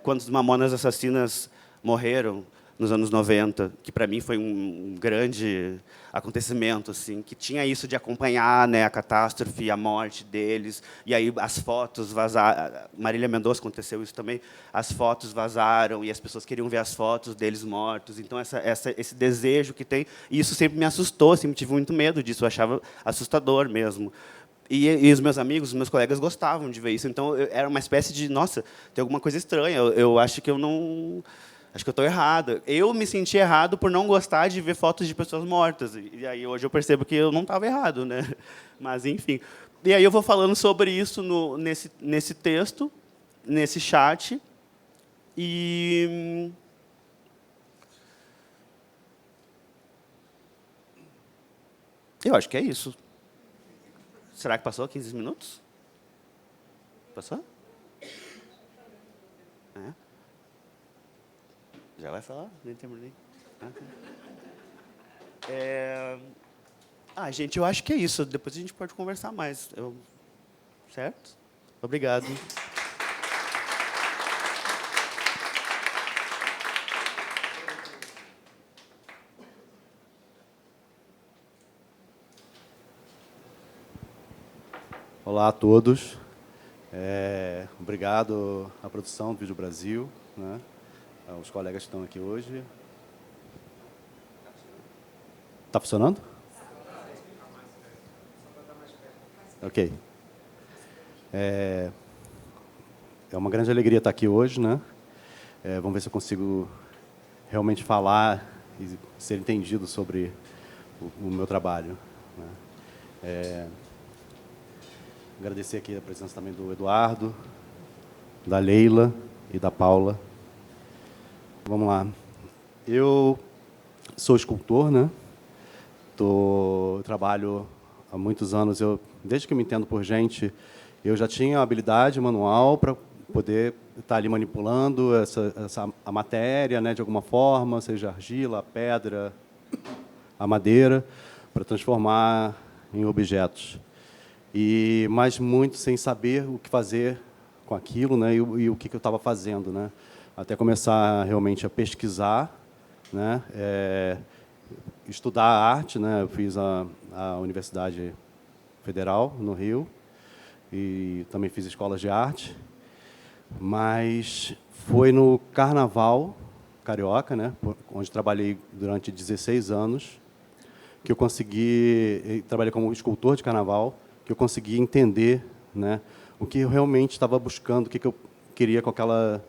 quando os Mamonas Assassinas morreram nos anos 90, que para mim foi um grande acontecimento, assim, que tinha isso de acompanhar, né, a catástrofe, a morte deles, e aí as fotos vazaram. Marília Mendonça aconteceu isso também. As fotos vazaram e as pessoas queriam ver as fotos deles mortos. Então esse desejo que tem, e isso sempre me assustou, sempre tive muito medo disso, eu achava assustador mesmo. E os meus amigos, os meus colegas gostavam de ver isso. Então, era uma espécie de, nossa, tem alguma coisa estranha. Eu acho que eu não... Acho que eu estou errado. Eu me senti errado por não gostar de ver fotos de pessoas mortas. E aí, hoje, eu percebo que eu não estava errado. Né? Mas, enfim. E aí, eu vou falando sobre isso nesse texto, nesse chat. E... eu acho que é isso. Será que passou 15 minutos? Passou? Já vai falar? Nem terminei. Gente, eu acho que é isso. Depois a gente pode conversar mais. Certo? Obrigado. Olá a todos. Obrigado à produção do Vídeo Brasil, né? Aos colegas que estão aqui hoje. Está funcionando? Ok. É uma grande alegria estar aqui hoje, né? Vamos ver se eu consigo realmente falar e ser entendido sobre o meu trabalho. Né? Agradecer aqui a presença também do Eduardo, da Leila e da Paula. Vamos lá. Eu sou escultor, né? Trabalho há muitos anos. Desde que me entendo por gente, eu já tinha habilidade manual para poder estar ali manipulando a matéria, né, de alguma forma, seja argila, a pedra, a madeira, para transformar em objetos. Mas muito sem saber o que fazer com aquilo, né, e o que eu estava fazendo, né, até começar realmente a pesquisar, né, estudar arte, né. Eu fiz a Universidade Federal no Rio e também fiz escolas de arte, mas foi no Carnaval carioca, né, onde trabalhei durante 16 anos, que eu consegui, trabalhei como escultor de carnaval, que eu consegui entender, né, o que eu realmente estava buscando, o que eu queria com aquela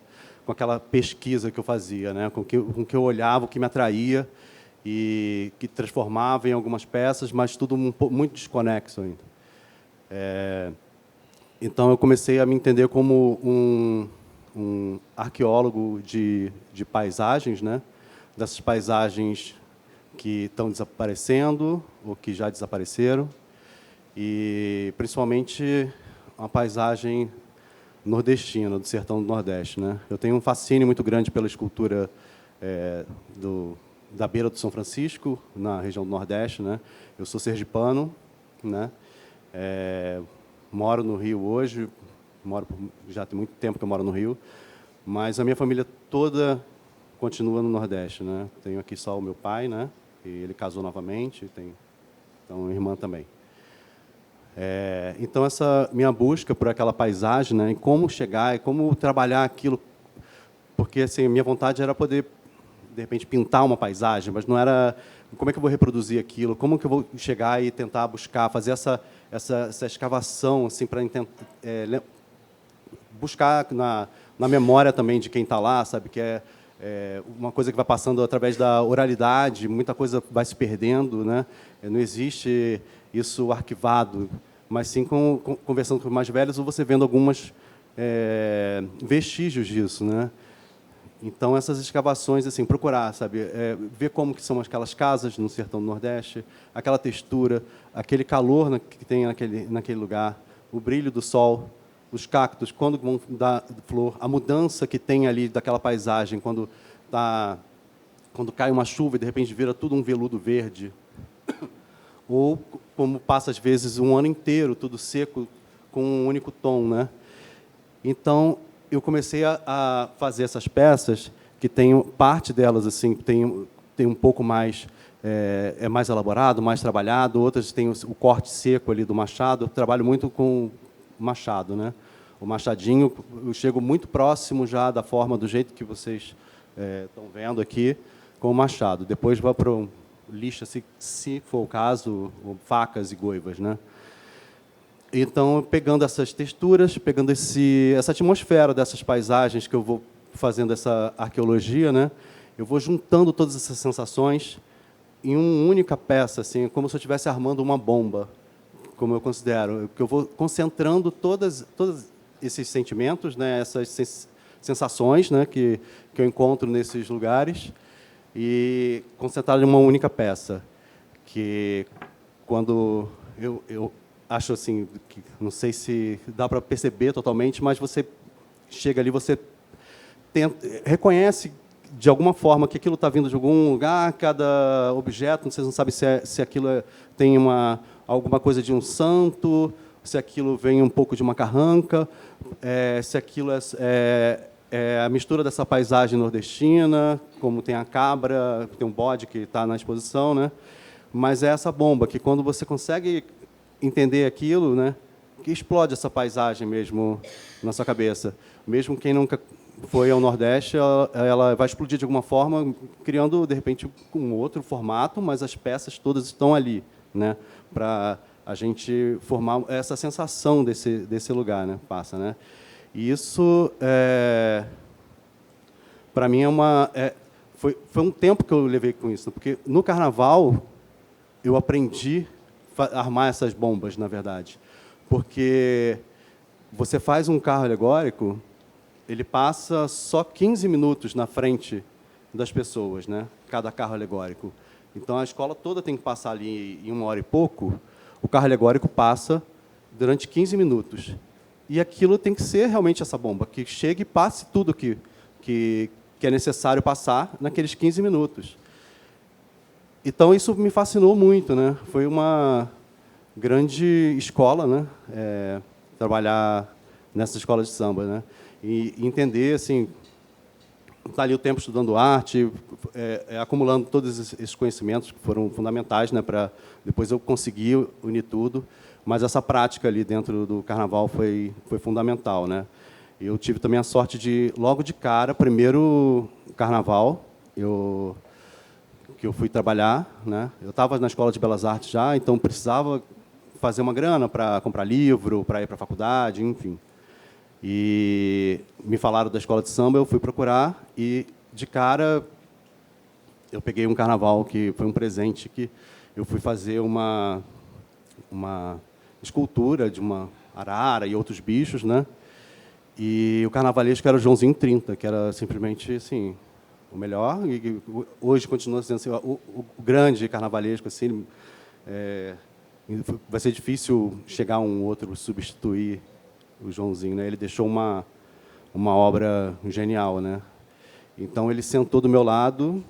pesquisa que eu fazia, né, com que eu olhava, o que me atraía e que transformava em algumas peças, mas tudo muito desconexo ainda. Então, eu comecei a me entender como um arqueólogo de paisagens, né, dessas paisagens que estão desaparecendo ou que já desapareceram, e principalmente uma paisagem nordestina, do sertão do Nordeste, né? Eu tenho um fascínio muito grande pela escultura da beira do São Francisco, na região do Nordeste, né? Eu sou sergipano, né? Moro no Rio hoje, já tem muito tempo que eu moro no Rio, mas a minha família toda continua no Nordeste, né? Tenho aqui só o meu pai, né? E ele casou novamente, então uma irmã também. Então essa minha busca por aquela paisagem, né? E como chegar, e como trabalhar aquilo, porque assim, a minha vontade era poder de repente pintar uma paisagem, mas não era como é que eu vou reproduzir aquilo, como que eu vou chegar e tentar buscar, fazer essa escavação assim para buscar na memória também de quem está lá, sabe, que é uma coisa que vai passando através da oralidade, muita coisa vai se perdendo, né? Não existe isso arquivado, mas sim conversando com os mais velhos ou você vendo algumas vestígios disso, né? Então, essas escavações, assim, procurar, sabe, ver como que são aquelas casas no sertão do Nordeste, aquela textura, aquele calor que tem naquele lugar, o brilho do sol, os cactos, quando vão dar flor, a mudança que tem ali daquela paisagem, quando cai uma chuva e, de repente, vira tudo um veludo verde, ou como passa, às vezes, um ano inteiro, tudo seco, com um único tom, né? Então, eu comecei a fazer essas peças que tem parte delas assim tem um pouco mais mais elaborado, mais trabalhado, outras têm o corte seco ali do machado. Eu trabalho muito com machado, né? O machadinho, eu chego muito próximo já da forma, do jeito que vocês estão vendo aqui, com o machado. Depois vai para o lixa, se for o caso, facas e goivas, né? Então, pegando essas texturas, pegando essa atmosfera dessas paisagens que eu vou fazendo essa arqueologia, né? Eu vou juntando todas essas sensações em uma única peça, assim, como se eu estivesse armando uma bomba, como eu considero, que eu vou concentrando todos esses sentimentos, né? Essas sensações, né? Que eu encontro nesses lugares e concentrar em uma única peça, que quando eu acho assim, que não sei se dá para perceber totalmente, mas você chega ali, você reconhece de alguma forma que aquilo está vindo de algum lugar, cada objeto, vocês não sabem se aquilo tem alguma coisa de um santo, se aquilo vem um pouco de uma carranca, se aquilo é a mistura dessa paisagem nordestina, como tem a cabra, tem um bode que está na exposição, né? Mas é essa bomba que, quando você consegue entender aquilo, né, que explode essa paisagem mesmo na sua cabeça. Mesmo quem nunca foi ao Nordeste, ela vai explodir de alguma forma, criando, de repente, um outro formato, mas as peças todas estão ali, né, para a gente formar essa sensação desse lugar, né, passa, né. E isso, para mim, foi um tempo que eu levei com isso, porque no Carnaval eu aprendi armar essas bombas, na verdade. Porque você faz um carro alegórico, ele passa só 15 minutos na frente das pessoas, né? Cada carro alegórico. Então, a escola toda tem que passar ali em 1 hora e pouco, o carro alegórico passa durante 15 minutos. E aquilo tem que ser realmente essa bomba, que chegue e passe tudo que é necessário passar naqueles 15 minutos. Então, isso me fascinou muito, né? Foi uma grande escola, né? Trabalhar nessa escola de samba, né? E entender, assim, estar ali o tempo estudando arte, acumulando todos esses conhecimentos que foram fundamentais, né? Para depois eu conseguir unir tudo. Mas essa prática ali dentro do Carnaval foi fundamental, né? Eu tive também a sorte de, logo de cara, primeiro Carnaval, que eu fui trabalhar, né? Eu estava na Escola de Belas Artes já, então precisava fazer uma grana para comprar livro, para ir para a faculdade, enfim. E me falaram da escola de samba, eu fui procurar e, de cara, eu peguei um Carnaval que foi um presente, que eu fui fazer uma escultura de uma arara e outros bichos, né? E o carnavalesco era o Joãozinho 30, que era simplesmente assim, o melhor, e hoje continua sendo assim, o grande carnavalesco, assim, vai ser difícil chegar um outro substituir o Joãozinho, né? Ele deixou uma obra genial, né? Então ele sentou do meu lado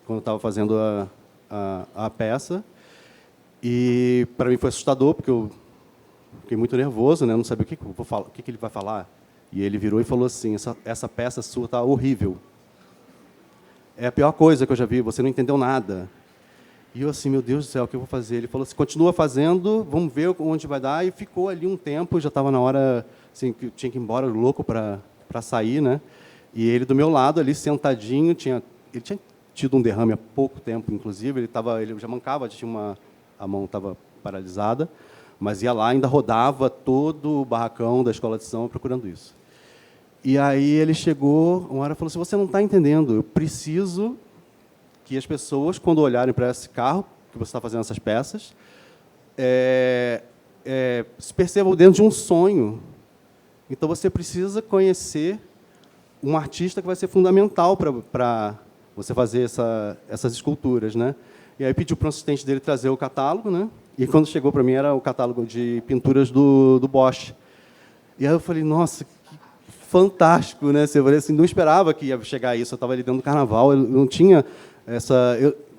quando eu estava fazendo a peça. E para mim foi assustador, porque eu fiquei muito nervoso, né? Não sabia o que eu vou falar, o que ele vai falar. E ele virou e falou assim: essa peça sua está horrível. É a pior coisa que eu já vi, você não entendeu nada. E eu assim, meu Deus do céu, o que eu vou fazer? Ele falou assim, continua fazendo, vamos ver onde vai dar. E ficou ali um tempo, já estava na hora, assim, que eu tinha que ir embora, louco para sair, né? E ele do meu lado ali, sentadinho, ele tinha tido um derrame há pouco tempo, inclusive, ele já mancava, a mão estava paralisada, mas ia lá, ainda rodava todo o barracão da escola de samba procurando isso. E aí ele chegou, uma hora falou assim, você não está entendendo, eu preciso que as pessoas, quando olharem para esse carro, que você está fazendo essas peças, se percebam dentro de um sonho. Então, você precisa conhecer um artista que vai ser fundamental para você fazer essas esculturas, né? E aí pediu para o assistente dele trazer o catálogo, né? E quando chegou para mim, era o catálogo de pinturas do Bosch. E aí eu falei, nossa, que fantástico, né? Assim, não esperava que ia chegar isso. Eu estava ali dentro do carnaval, eu não tinha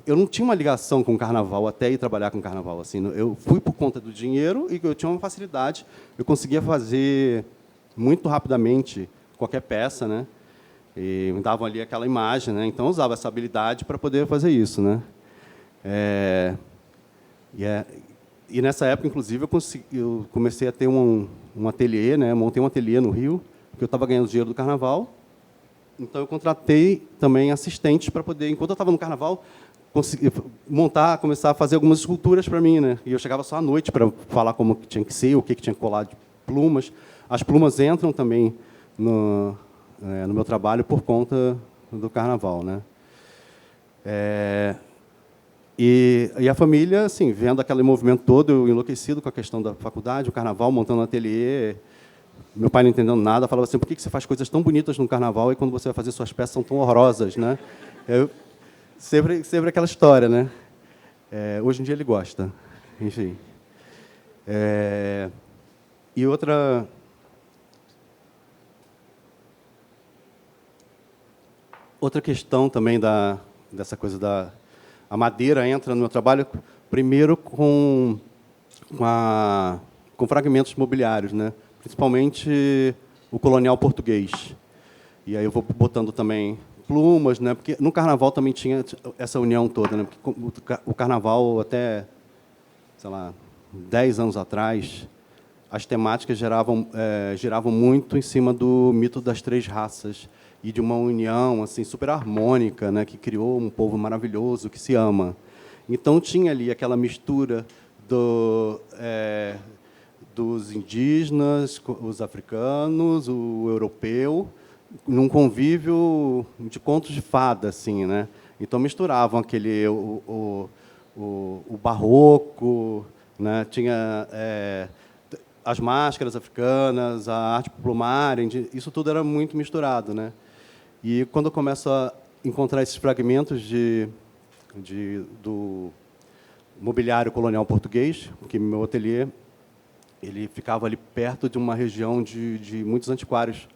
eu não tinha uma ligação com o carnaval até ir trabalhar com o carnaval. Assim, eu fui por conta do dinheiro e eu tinha uma facilidade. Eu conseguia fazer muito rapidamente qualquer peça, né? E me davam ali aquela imagem, né? Então eu usava essa habilidade para poder fazer isso, né? E nessa época, inclusive, eu comecei a ter um ateliê, né? Montei um ateliê no Rio, porque eu estava ganhando dinheiro do carnaval. Então, eu contratei também assistentes para poder, enquanto eu estava no carnaval, conseguir começar a fazer algumas esculturas para mim, né? E eu chegava só à noite para falar como que tinha que ser, o que tinha que colar de plumas. As plumas entram também no meu trabalho por conta do carnaval, né? E a família, assim, vendo aquele movimento todo, eu enlouquecido com a questão da faculdade, o carnaval, montando um ateliê. Meu pai não entendendo nada, falava assim, por que você faz coisas tão bonitas no carnaval e quando você vai fazer suas peças são tão horrorosas, né? Sempre aquela história, né? Hoje em dia ele gosta, enfim. E outra questão também dessa coisa a madeira entra no meu trabalho, primeiro com fragmentos mobiliários, né? Principalmente o colonial português. E aí eu vou botando também plumas, né? Porque no carnaval também tinha essa união toda, né? Porque o carnaval até, sei lá, 10 anos atrás, as temáticas giravam muito em cima do mito das 3 raças e de uma união assim super harmônica, né? Que criou um povo maravilhoso que se ama. Então tinha ali aquela mistura dos indígenas, os africanos, o europeu, num convívio de contos de fada, assim, né? Então misturavam o barroco, né? Tinha as máscaras africanas, a arte plumária, isso tudo era muito misturado, né? E quando eu começo a encontrar esses fragmentos do mobiliário colonial português, porque meu ateliê ele ficava ali perto de uma região de muitos antiquários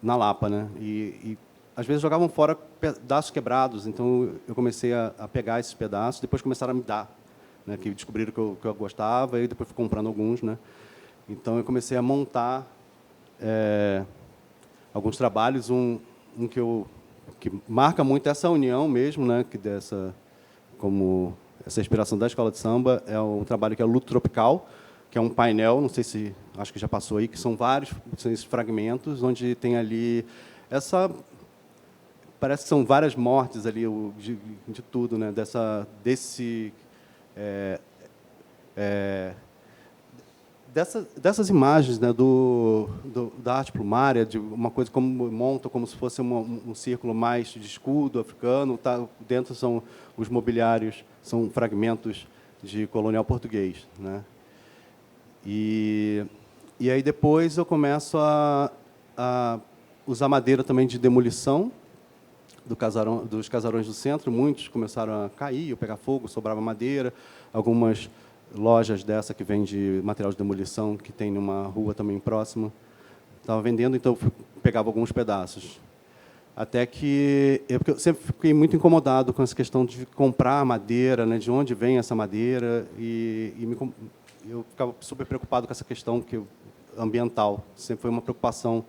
na Lapa, né? E às vezes jogavam fora pedaços quebrados, então eu comecei a pegar esses pedaços, depois começaram a me dar, né? Que descobriram que eu gostava e depois fui comprando alguns, né? Então eu comecei a montar alguns trabalhos, que marca muito essa união mesmo, né? Como essa inspiração da escola de samba é um trabalho que é o Luto Tropical, que é um painel, não sei se, acho que já passou aí, que são esses fragmentos, onde tem ali parece que são várias mortes ali, de tudo, né? Dessas imagens, né? Da arte plumária, de uma coisa monta como se fosse um círculo mais de escudo africano, tá? Dentro são os mobiliários, são fragmentos de colonial português, né? E aí depois eu começo a usar madeira também de demolição dos casarões do centro. Muitos começaram a cair, pegar fogo, sobrava madeira. Algumas lojas dessa que vende material de demolição, que tem numa rua também próxima, estava vendendo, então eu pegava alguns pedaços. Até que porque eu sempre fiquei muito incomodado com essa questão de comprar madeira, né, de onde vem essa madeira, eu ficava super preocupado com essa questão ambiental. Sempre foi uma preocupação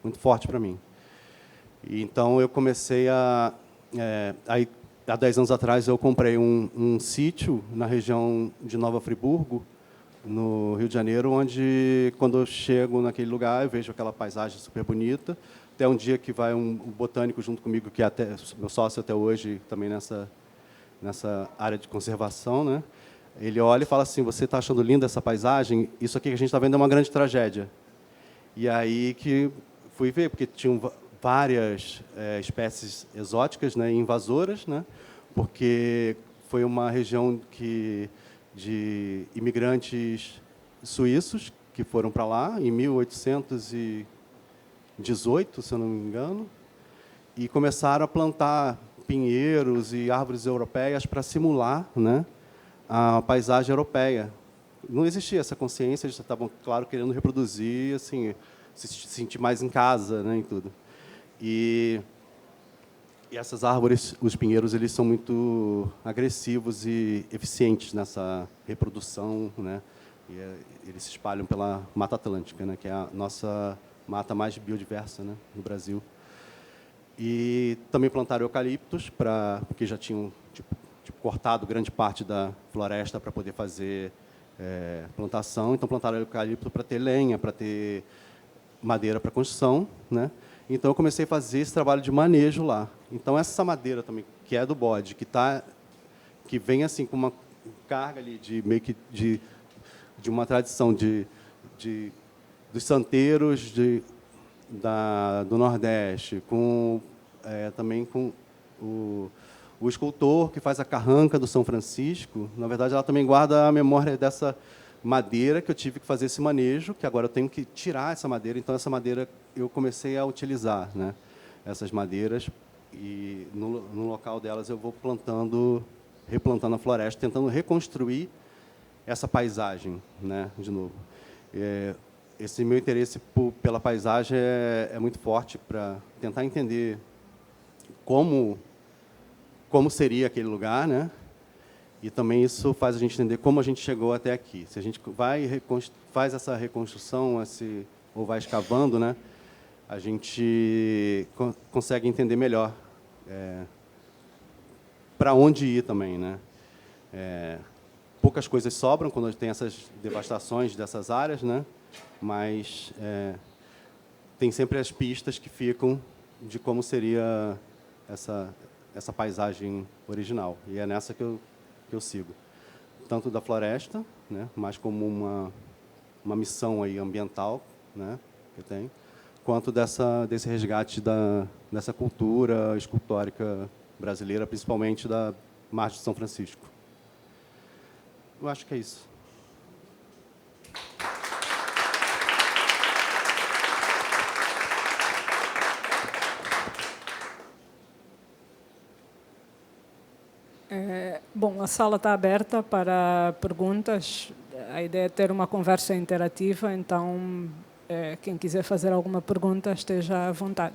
muito forte para mim. E, então, eu comecei aí, há 10 anos atrás, eu comprei um sítio na região de Nova Friburgo, no Rio de Janeiro, onde, quando eu chego naquele lugar, eu vejo aquela paisagem super bonita. Até um dia que vai um botânico junto comigo, que é meu sócio até hoje, também nessa área de conservação, né? Ele olha e fala assim: você está achando linda essa paisagem? Isso aqui que a gente está vendo é uma grande tragédia. E aí que fui ver, porque tinham várias espécies exóticas, né, invasoras, né, porque foi uma região de imigrantes suíços que foram para lá em 1818, se eu não me engano, e começaram a plantar pinheiros e árvores europeias para simular, né, a paisagem europeia. Não existia essa consciência, eles estavam, claro, querendo reproduzir, assim, se sentir mais em casa, né, em tudo. E essas árvores, os pinheiros, eles são muito agressivos e eficientes nessa reprodução, né? E eles se espalham pela Mata Atlântica, né, que é a nossa mata mais biodiversa, né, no Brasil. E também plantaram eucaliptos, porque já tinham cortado grande parte da floresta para poder fazer plantação. Então, plantaram eucalipto para ter lenha, para ter madeira para construção, né? Então, eu comecei a fazer esse trabalho de manejo lá. Então, essa madeira também, que é do bode, que vem assim com uma carga ali meio que de uma tradição dos santeiros do Nordeste, também com o escultor que faz a carranca do São Francisco. Na verdade, ela também guarda a memória dessa madeira que eu tive que fazer esse manejo, que agora eu tenho que tirar essa madeira. Então, essa madeira eu comecei a utilizar, né, essas madeiras, e no local delas eu vou replantando a floresta, tentando reconstruir essa paisagem, né, de novo. Esse meu interesse pela paisagem é muito forte, para tentar entender como seria aquele lugar, né? E também isso faz a gente entender como a gente chegou até aqui. Se a gente faz essa reconstrução, ou vai escavando, né, a gente consegue entender melhor para onde ir também, né? Poucas coisas sobram quando tem essas devastações dessas áreas, né? Mas tem sempre as pistas que ficam de como seria essa paisagem original. E é nessa que eu sigo. Tanto da floresta, né, mas como uma missão aí ambiental, né, que eu tenho, quanto desse resgate dessa cultura escultórica brasileira, principalmente da Margem de São Francisco. Eu acho que é isso. Bom, a sala está aberta para perguntas. A ideia é ter uma conversa interativa, então, quem quiser fazer alguma pergunta, esteja à vontade.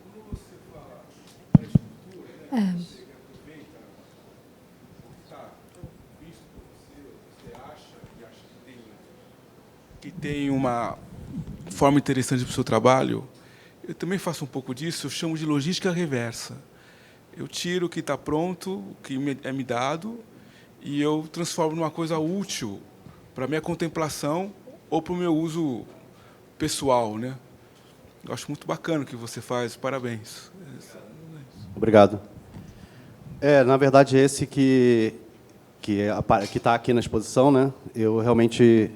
Quando você fala da estrutura, né, você aproveita o que está visto por você acha que tem uma forma interessante para o seu trabalho. Eu também faço um pouco disso, eu chamo de logística reversa. Eu tiro o que está pronto, o que é me dado, e eu transformo numa coisa útil para a minha contemplação ou para o meu uso pessoal, né? Eu acho muito bacana o que você faz, parabéns. Obrigado. Na verdade, esse que está aqui na exposição, né, eu realmente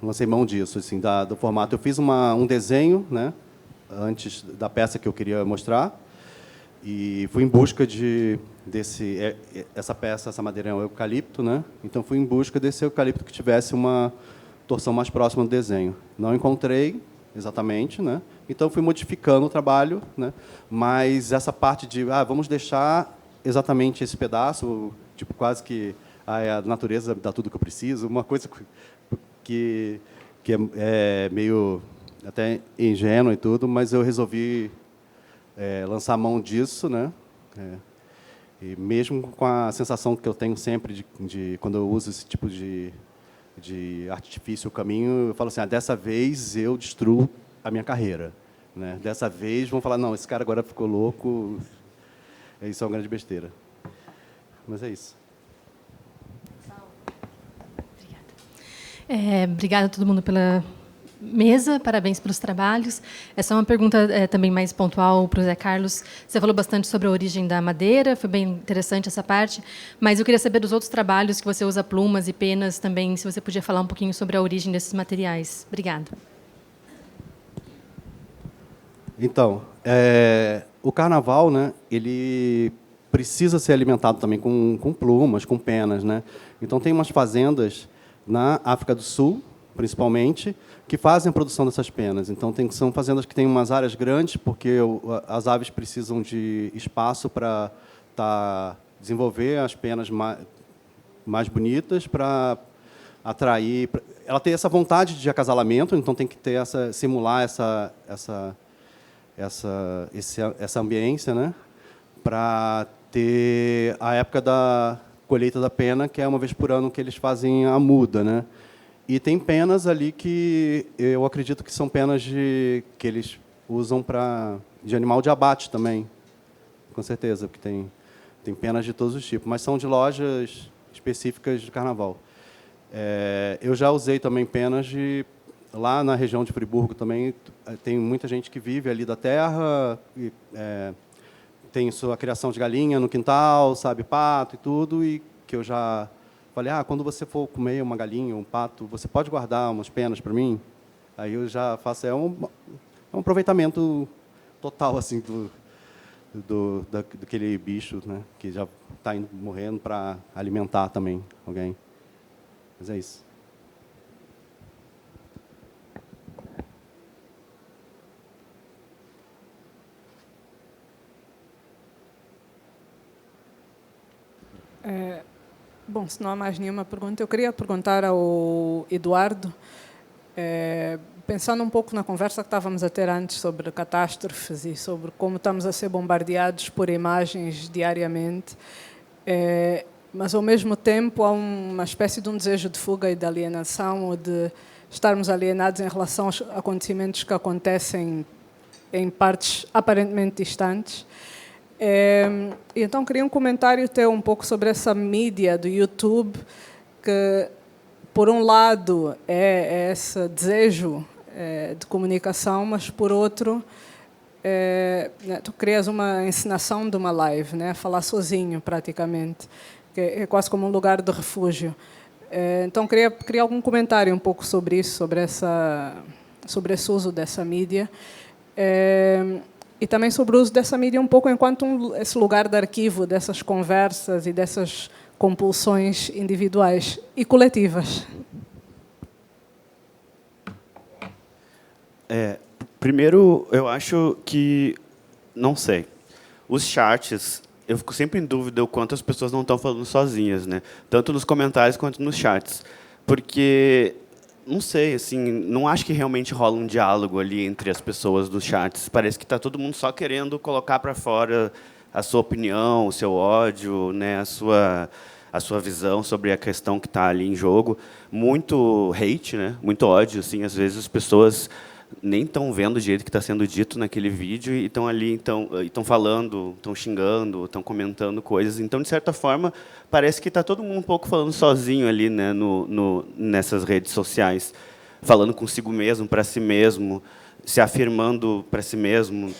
lancei mão disso, assim, do formato. Eu fiz um desenho, né, antes da peça que eu queria mostrar, e fui em busca essa madeira é um eucalipto, né? Então fui em busca desse eucalipto que tivesse uma torção mais próxima do desenho. Não encontrei exatamente, né? Então fui modificando o trabalho, né? Mas essa parte de vamos deixar exatamente esse pedaço, tipo quase que a natureza dá tudo que eu preciso, uma coisa que é meio até ingênua e tudo, mas eu resolvi lançar mão disso, né? E mesmo com a sensação que eu tenho sempre de quando eu uso esse tipo de artifício, o caminho, eu falo assim, dessa vez eu destruo a minha carreira, né? Dessa vez vão falar, não, esse cara agora ficou louco, isso é uma grande besteira. Mas é isso. Obrigada a todo mundo pela mesa, parabéns pelos trabalhos. Essa é uma pergunta também mais pontual para o Zé Carlos. Você falou bastante sobre a origem da madeira, foi bem interessante essa parte, mas eu queria saber dos outros trabalhos que você usa plumas e penas também, se você podia falar um pouquinho sobre a origem desses materiais. Obrigada. Então, o carnaval, né, ele precisa ser alimentado também com plumas, com penas, né? Então, tem umas fazendas na África do Sul, principalmente, que fazem a produção dessas penas. Então, são fazendas que têm umas áreas grandes, porque as aves precisam de espaço para desenvolver as penas mais bonitas, para atrair... Ela tem essa vontade de acasalamento, então tem que ter simular essa ambiência, né? Para ter a época da colheita da pena, que é uma vez por ano que eles fazem a muda, né? E tem penas ali que eu acredito que são penas que eles usam de animal de abate também, com certeza, porque tem penas de todos os tipos, mas são de lojas específicas de carnaval. Eu já usei também penas lá na região de Friburgo também, tem muita gente que vive ali da terra, tem sua criação de galinha no quintal, sabe, pato e tudo, e que eu já falei, quando você for comer uma galinha, um pato, você pode guardar umas penas para mim? Aí eu já faço, um aproveitamento total assim daquele bicho, né, que já está morrendo para alimentar também alguém. Mas é isso. Bom, se não há mais nenhuma pergunta, eu queria perguntar ao Eduardo, pensando um pouco na conversa que estávamos a ter antes sobre catástrofes e sobre como estamos a ser bombardeados por imagens diariamente, mas, ao mesmo tempo, há uma espécie de um desejo de fuga e de alienação, ou de estarmos alienados em relação aos acontecimentos que acontecem em partes aparentemente distantes. Então, queria um comentário teu um pouco sobre essa mídia do YouTube, que, por um lado, é esse desejo de comunicação, mas, por outro, tu crias uma encenação de uma live, né? Falar sozinho, praticamente, que é quase como um lugar de refúgio. Então, queria algum comentário um pouco sobre isso, sobre esse uso dessa mídia. E também sobre o uso dessa mídia um pouco enquanto esse lugar de arquivo dessas conversas e dessas compulsões individuais e coletivas. Primeiro, eu acho que, não sei, os chats, eu fico sempre em dúvida o quanto as pessoas não estão falando sozinhas, né? Tanto nos comentários quanto nos chats. Porque... não sei, assim, não acho que realmente rola um diálogo ali entre as pessoas dos chats. Parece que está todo mundo só querendo colocar para fora a sua opinião, o seu ódio, né, a sua visão sobre a questão que está ali em jogo. Muito hate, né, muito ódio. Assim, às vezes as pessoas nem estão vendo o jeito que está sendo dito naquele vídeo e estão ali, estão falando, estão xingando, estão comentando coisas. Então, de certa forma, parece que está todo mundo um pouco falando sozinho ali, né, nessas redes sociais, falando consigo mesmo, para si mesmo, se afirmando para si mesmo.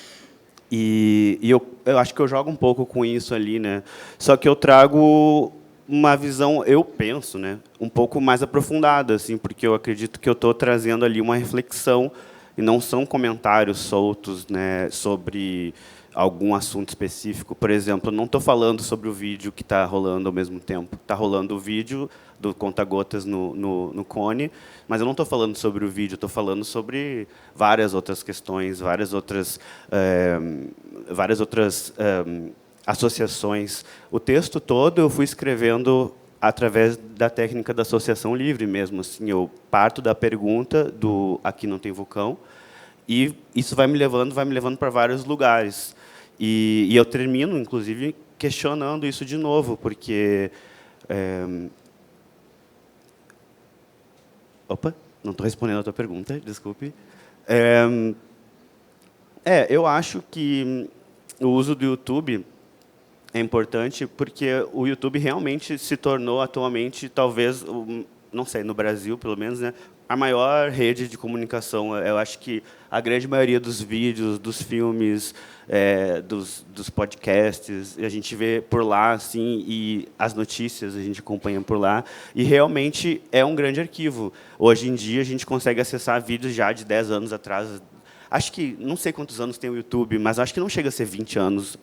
E eu acho que eu jogo um pouco com isso ali, né? Só que eu trago uma visão, eu penso, né, um pouco mais aprofundada, assim, porque eu acredito que eu estou trazendo ali uma reflexão e não são comentários soltos, né, sobre algum assunto específico. Por exemplo, eu não estou falando sobre o vídeo que está rolando ao mesmo tempo. Está rolando o vídeo do Conta-Gotas no Cone, mas eu não estou falando sobre o vídeo, estou falando sobre várias outras questões, várias outras associações. O texto todo eu fui escrevendo através da técnica da associação livre mesmo. Assim, eu parto da pergunta do aqui não tem vulcão, e isso vai me levando para vários lugares. E eu termino, inclusive, questionando isso de novo, porque... Opa, não estou respondendo a tua pergunta, desculpe. Eu acho que o uso do YouTube é importante porque o YouTube realmente se tornou atualmente, talvez, não sei, no Brasil, pelo menos, né, a maior rede de comunicação. Eu acho que a grande maioria dos vídeos, dos filmes, dos podcasts, a gente vê por lá, assim, e as notícias a gente acompanha por lá, e realmente é um grande arquivo. Hoje em dia, a gente consegue acessar vídeos já de 10 anos atrás. Acho que, não sei quantos anos tem o YouTube, mas acho que não chega a ser 20 anos.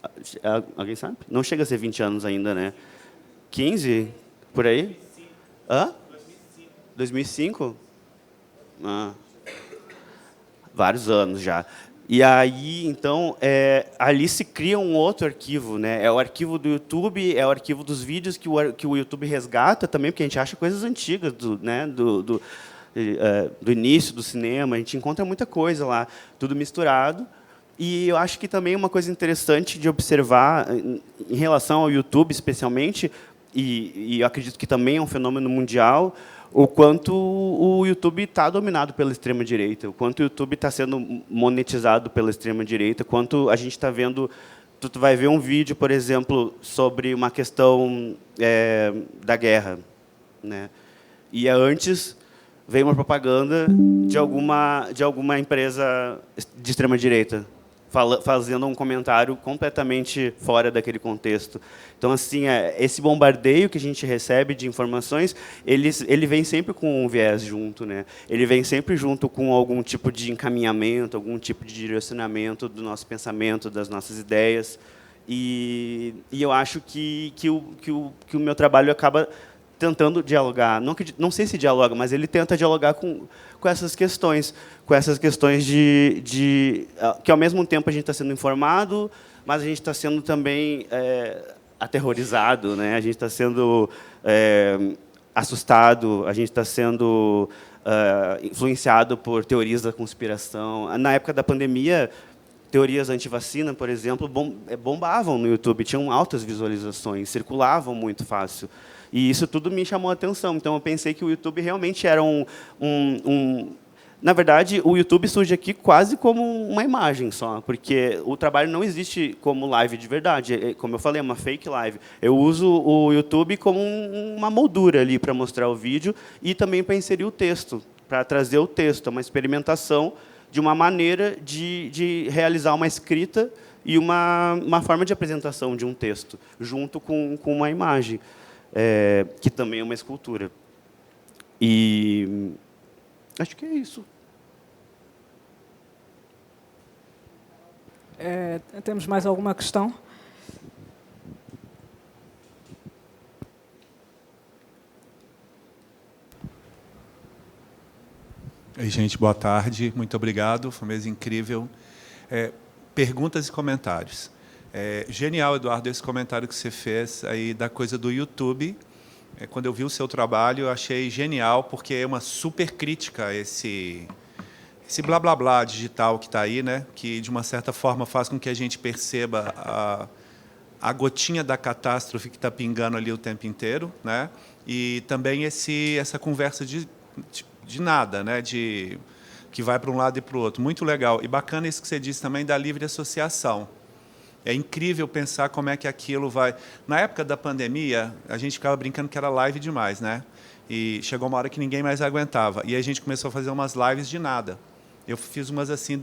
Alguém sabe? Não chega a ser 20 anos ainda, né? 15? Por aí? 2005? Vários anos já. E aí, então, ali se cria um outro arquivo, né? É o arquivo do YouTube, é o arquivo dos vídeos que o YouTube resgata também, porque a gente acha coisas antigas do início do cinema, a gente encontra muita coisa lá, tudo misturado. E eu acho que também uma coisa interessante de observar, em relação ao YouTube, especialmente, e eu acredito que também é um fenômeno mundial, o quanto o YouTube está dominado pela extrema-direita, o quanto o YouTube está sendo monetizado pela extrema-direita, quanto a gente está vendo... Tu vai ver um vídeo, por exemplo, sobre uma questão da guerra, né? E antes veio uma propaganda de alguma empresa de extrema-direita, fazendo um comentário completamente fora daquele contexto. Então, assim, esse bombardeio que a gente recebe de informações, ele vem sempre com um viés junto, né? Ele vem sempre junto com algum tipo de encaminhamento, algum tipo de direcionamento do nosso pensamento, das nossas ideias. E eu acho que o meu trabalho acaba tentando dialogar, não sei se dialoga, mas ele tenta dialogar com essas questões, de que, ao mesmo tempo, a gente está sendo informado, mas a gente está sendo também aterrorizado, né? A gente está sendo assustado, a gente está sendo influenciado por teorias da conspiração. Na época da pandemia, teorias anti-vacina, por exemplo, bombavam no YouTube, tinham altas visualizações, circulavam muito fácil. E isso tudo me chamou a atenção. Então, eu pensei que o YouTube realmente era Na verdade, o YouTube surge aqui quase como uma imagem só, porque o trabalho não existe como live de verdade. Como eu falei, é uma fake live. Eu uso o YouTube como uma moldura ali para mostrar o vídeo e também para inserir o texto, para trazer o texto, uma experimentação de uma maneira de realizar uma escrita e uma forma de apresentação de um texto, junto com uma imagem. Que também é uma escultura. E acho que é isso. Temos mais alguma questão? Oi, gente, boa tarde. Muito obrigado. Foi uma mesa incrível. Perguntas e comentários. Genial, Eduardo, esse comentário que você fez aí da coisa do YouTube. Quando eu vi o seu trabalho, eu achei genial, porque é uma super crítica a esse blá blá blá digital que está aí, né? Que de uma certa forma faz com que a gente perceba a gotinha da catástrofe que está pingando ali o tempo inteiro, né? E também essa conversa de nada, né? Que vai para um lado e para o outro. Muito legal. E bacana isso que você disse também da livre associação. É incrível pensar como é que aquilo vai... Na época da pandemia, a gente ficava brincando que era live demais, né? E chegou uma hora que ninguém mais aguentava. E a gente começou a fazer umas lives de nada. Eu fiz umas assim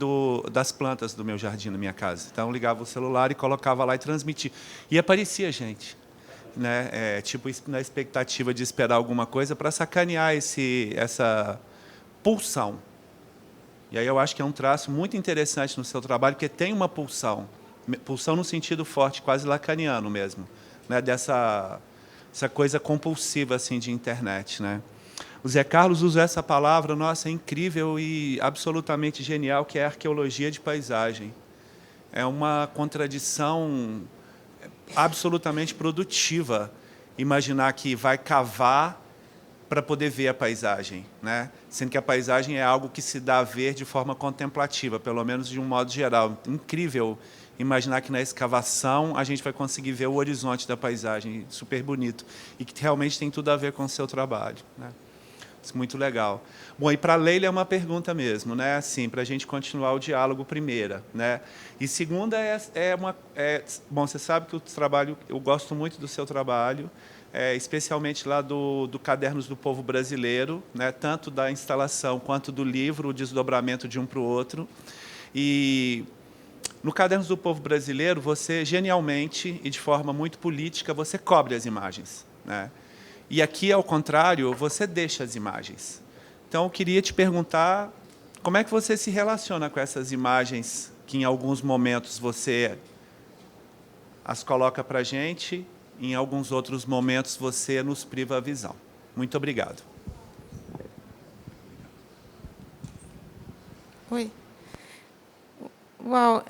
das plantas do meu jardim, na minha casa. Então, ligava o celular e colocava lá e transmitia. E aparecia gente, né? Tipo, na expectativa de esperar alguma coisa para sacanear essa pulsão. E aí eu acho que é um traço muito interessante no seu trabalho, porque tem uma pulsão no sentido forte, quase lacaniano mesmo, né? Essa coisa compulsiva assim de internet, né? O Zé Carlos usa essa palavra, nossa, é incrível e absolutamente genial, que é arqueologia de paisagem. É uma contradição absolutamente produtiva imaginar que vai cavar para poder ver a paisagem, né? Sendo que a paisagem é algo que se dá a ver de forma contemplativa, pelo menos de um modo geral. Incrível imaginar que na escavação a gente vai conseguir ver o horizonte da paisagem, super bonito, e que realmente tem tudo a ver com o seu trabalho, né? Isso é muito legal. Bom, e para a Leila é uma pergunta mesmo, né? Assim, para a gente continuar o diálogo, primeira, né? E segunda bom, você sabe que o trabalho, eu gosto muito do seu trabalho, especialmente lá do Cadernos do Povo Brasileiro, né? Tanto da instalação quanto do livro, o desdobramento de um para o outro. E no Cadernos do Povo Brasileiro, você genialmente e de forma muito política, você cobre as imagens, né? E aqui, ao contrário, você deixa as imagens. Então, eu queria te perguntar como é que você se relaciona com essas imagens que, em alguns momentos, você as coloca para a gente, e, em alguns outros momentos, você nos priva a visão. Muito obrigado. Oi. Uau,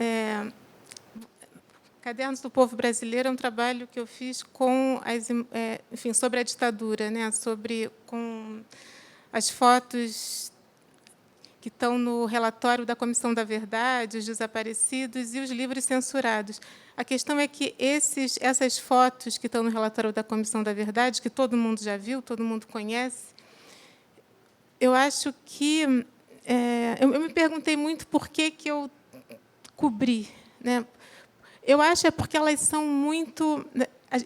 Cadernos do Povo Brasileiro é um trabalho que eu fiz com enfim, sobre a ditadura, né? Com as fotos que estão no relatório da Comissão da Verdade, os desaparecidos e os livros censurados. A questão é que essas fotos que estão no relatório da Comissão da Verdade, que todo mundo já viu, todo mundo conhece, eu acho que eu me perguntei muito por que eu cobri, né? Eu acho porque elas são muito.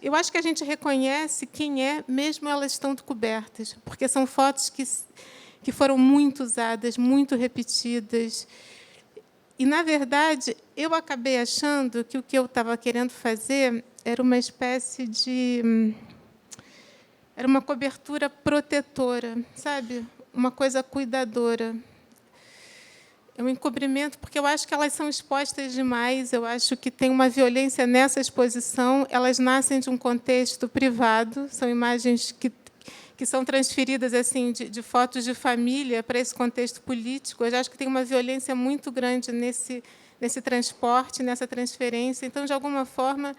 Eu acho que a gente reconhece quem é, mesmo elas estando cobertas, porque são fotos que foram muito usadas, muito repetidas. E, na verdade, eu acabei achando que o que eu estava querendo fazer era uma espécie de. Era uma cobertura protetora, sabe? Uma coisa cuidadora. É um encobrimento, porque eu acho que elas são expostas demais, eu acho que tem uma violência nessa exposição, elas nascem de um contexto privado, são imagens que são transferidas assim de fotos de família para esse contexto político. Eu acho que tem uma violência muito grande nesse transporte, nessa transferência. Então, de alguma forma,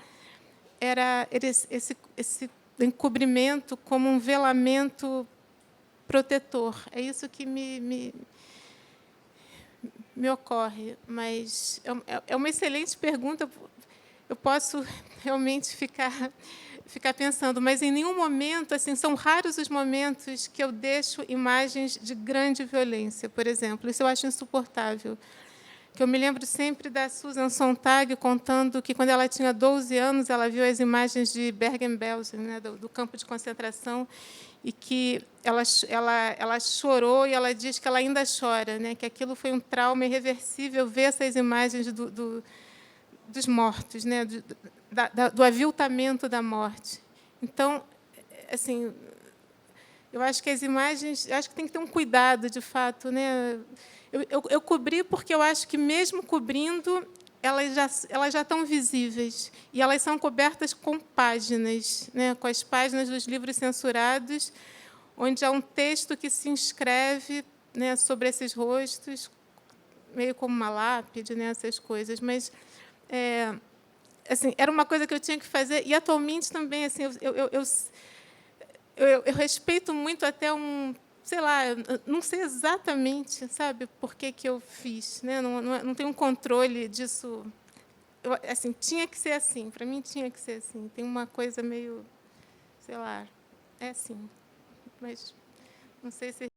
era esse encobrimento como um velamento protetor. É isso que me ocorre, mas é uma excelente pergunta. Eu posso realmente ficar pensando, mas em nenhum momento, assim, são raros os momentos que eu deixo imagens de grande violência, por exemplo. Isso eu acho insuportável. Que eu me lembro sempre da Susan Sontag contando que, quando ela tinha 12 anos, ela viu as imagens de Bergen-Belsen, né, do campo de concentração, e que ela chorou, e ela diz que ela ainda chora, né, que aquilo foi um trauma irreversível, ver essas imagens dos mortos, né, do aviltamento da morte. Então, assim, eu acho que as imagens, acho que tem que ter um cuidado, de fato, né? Eu cobri porque eu acho que, mesmo cobrindo, elas já estão visíveis, e elas são cobertas com páginas, né, com as páginas dos livros censurados, onde há um texto que se inscreve, né, sobre esses rostos, meio como uma lápide, né, essas coisas. Mas assim, era uma coisa que eu tinha que fazer, e atualmente também, assim, eu respeito muito até sei lá, não sei exatamente, sabe, por que eu fiz, né? Não tenho um controle disso. Assim, tinha que ser assim, para mim tinha que ser assim. Tem uma coisa meio, sei lá, é assim, mas não sei se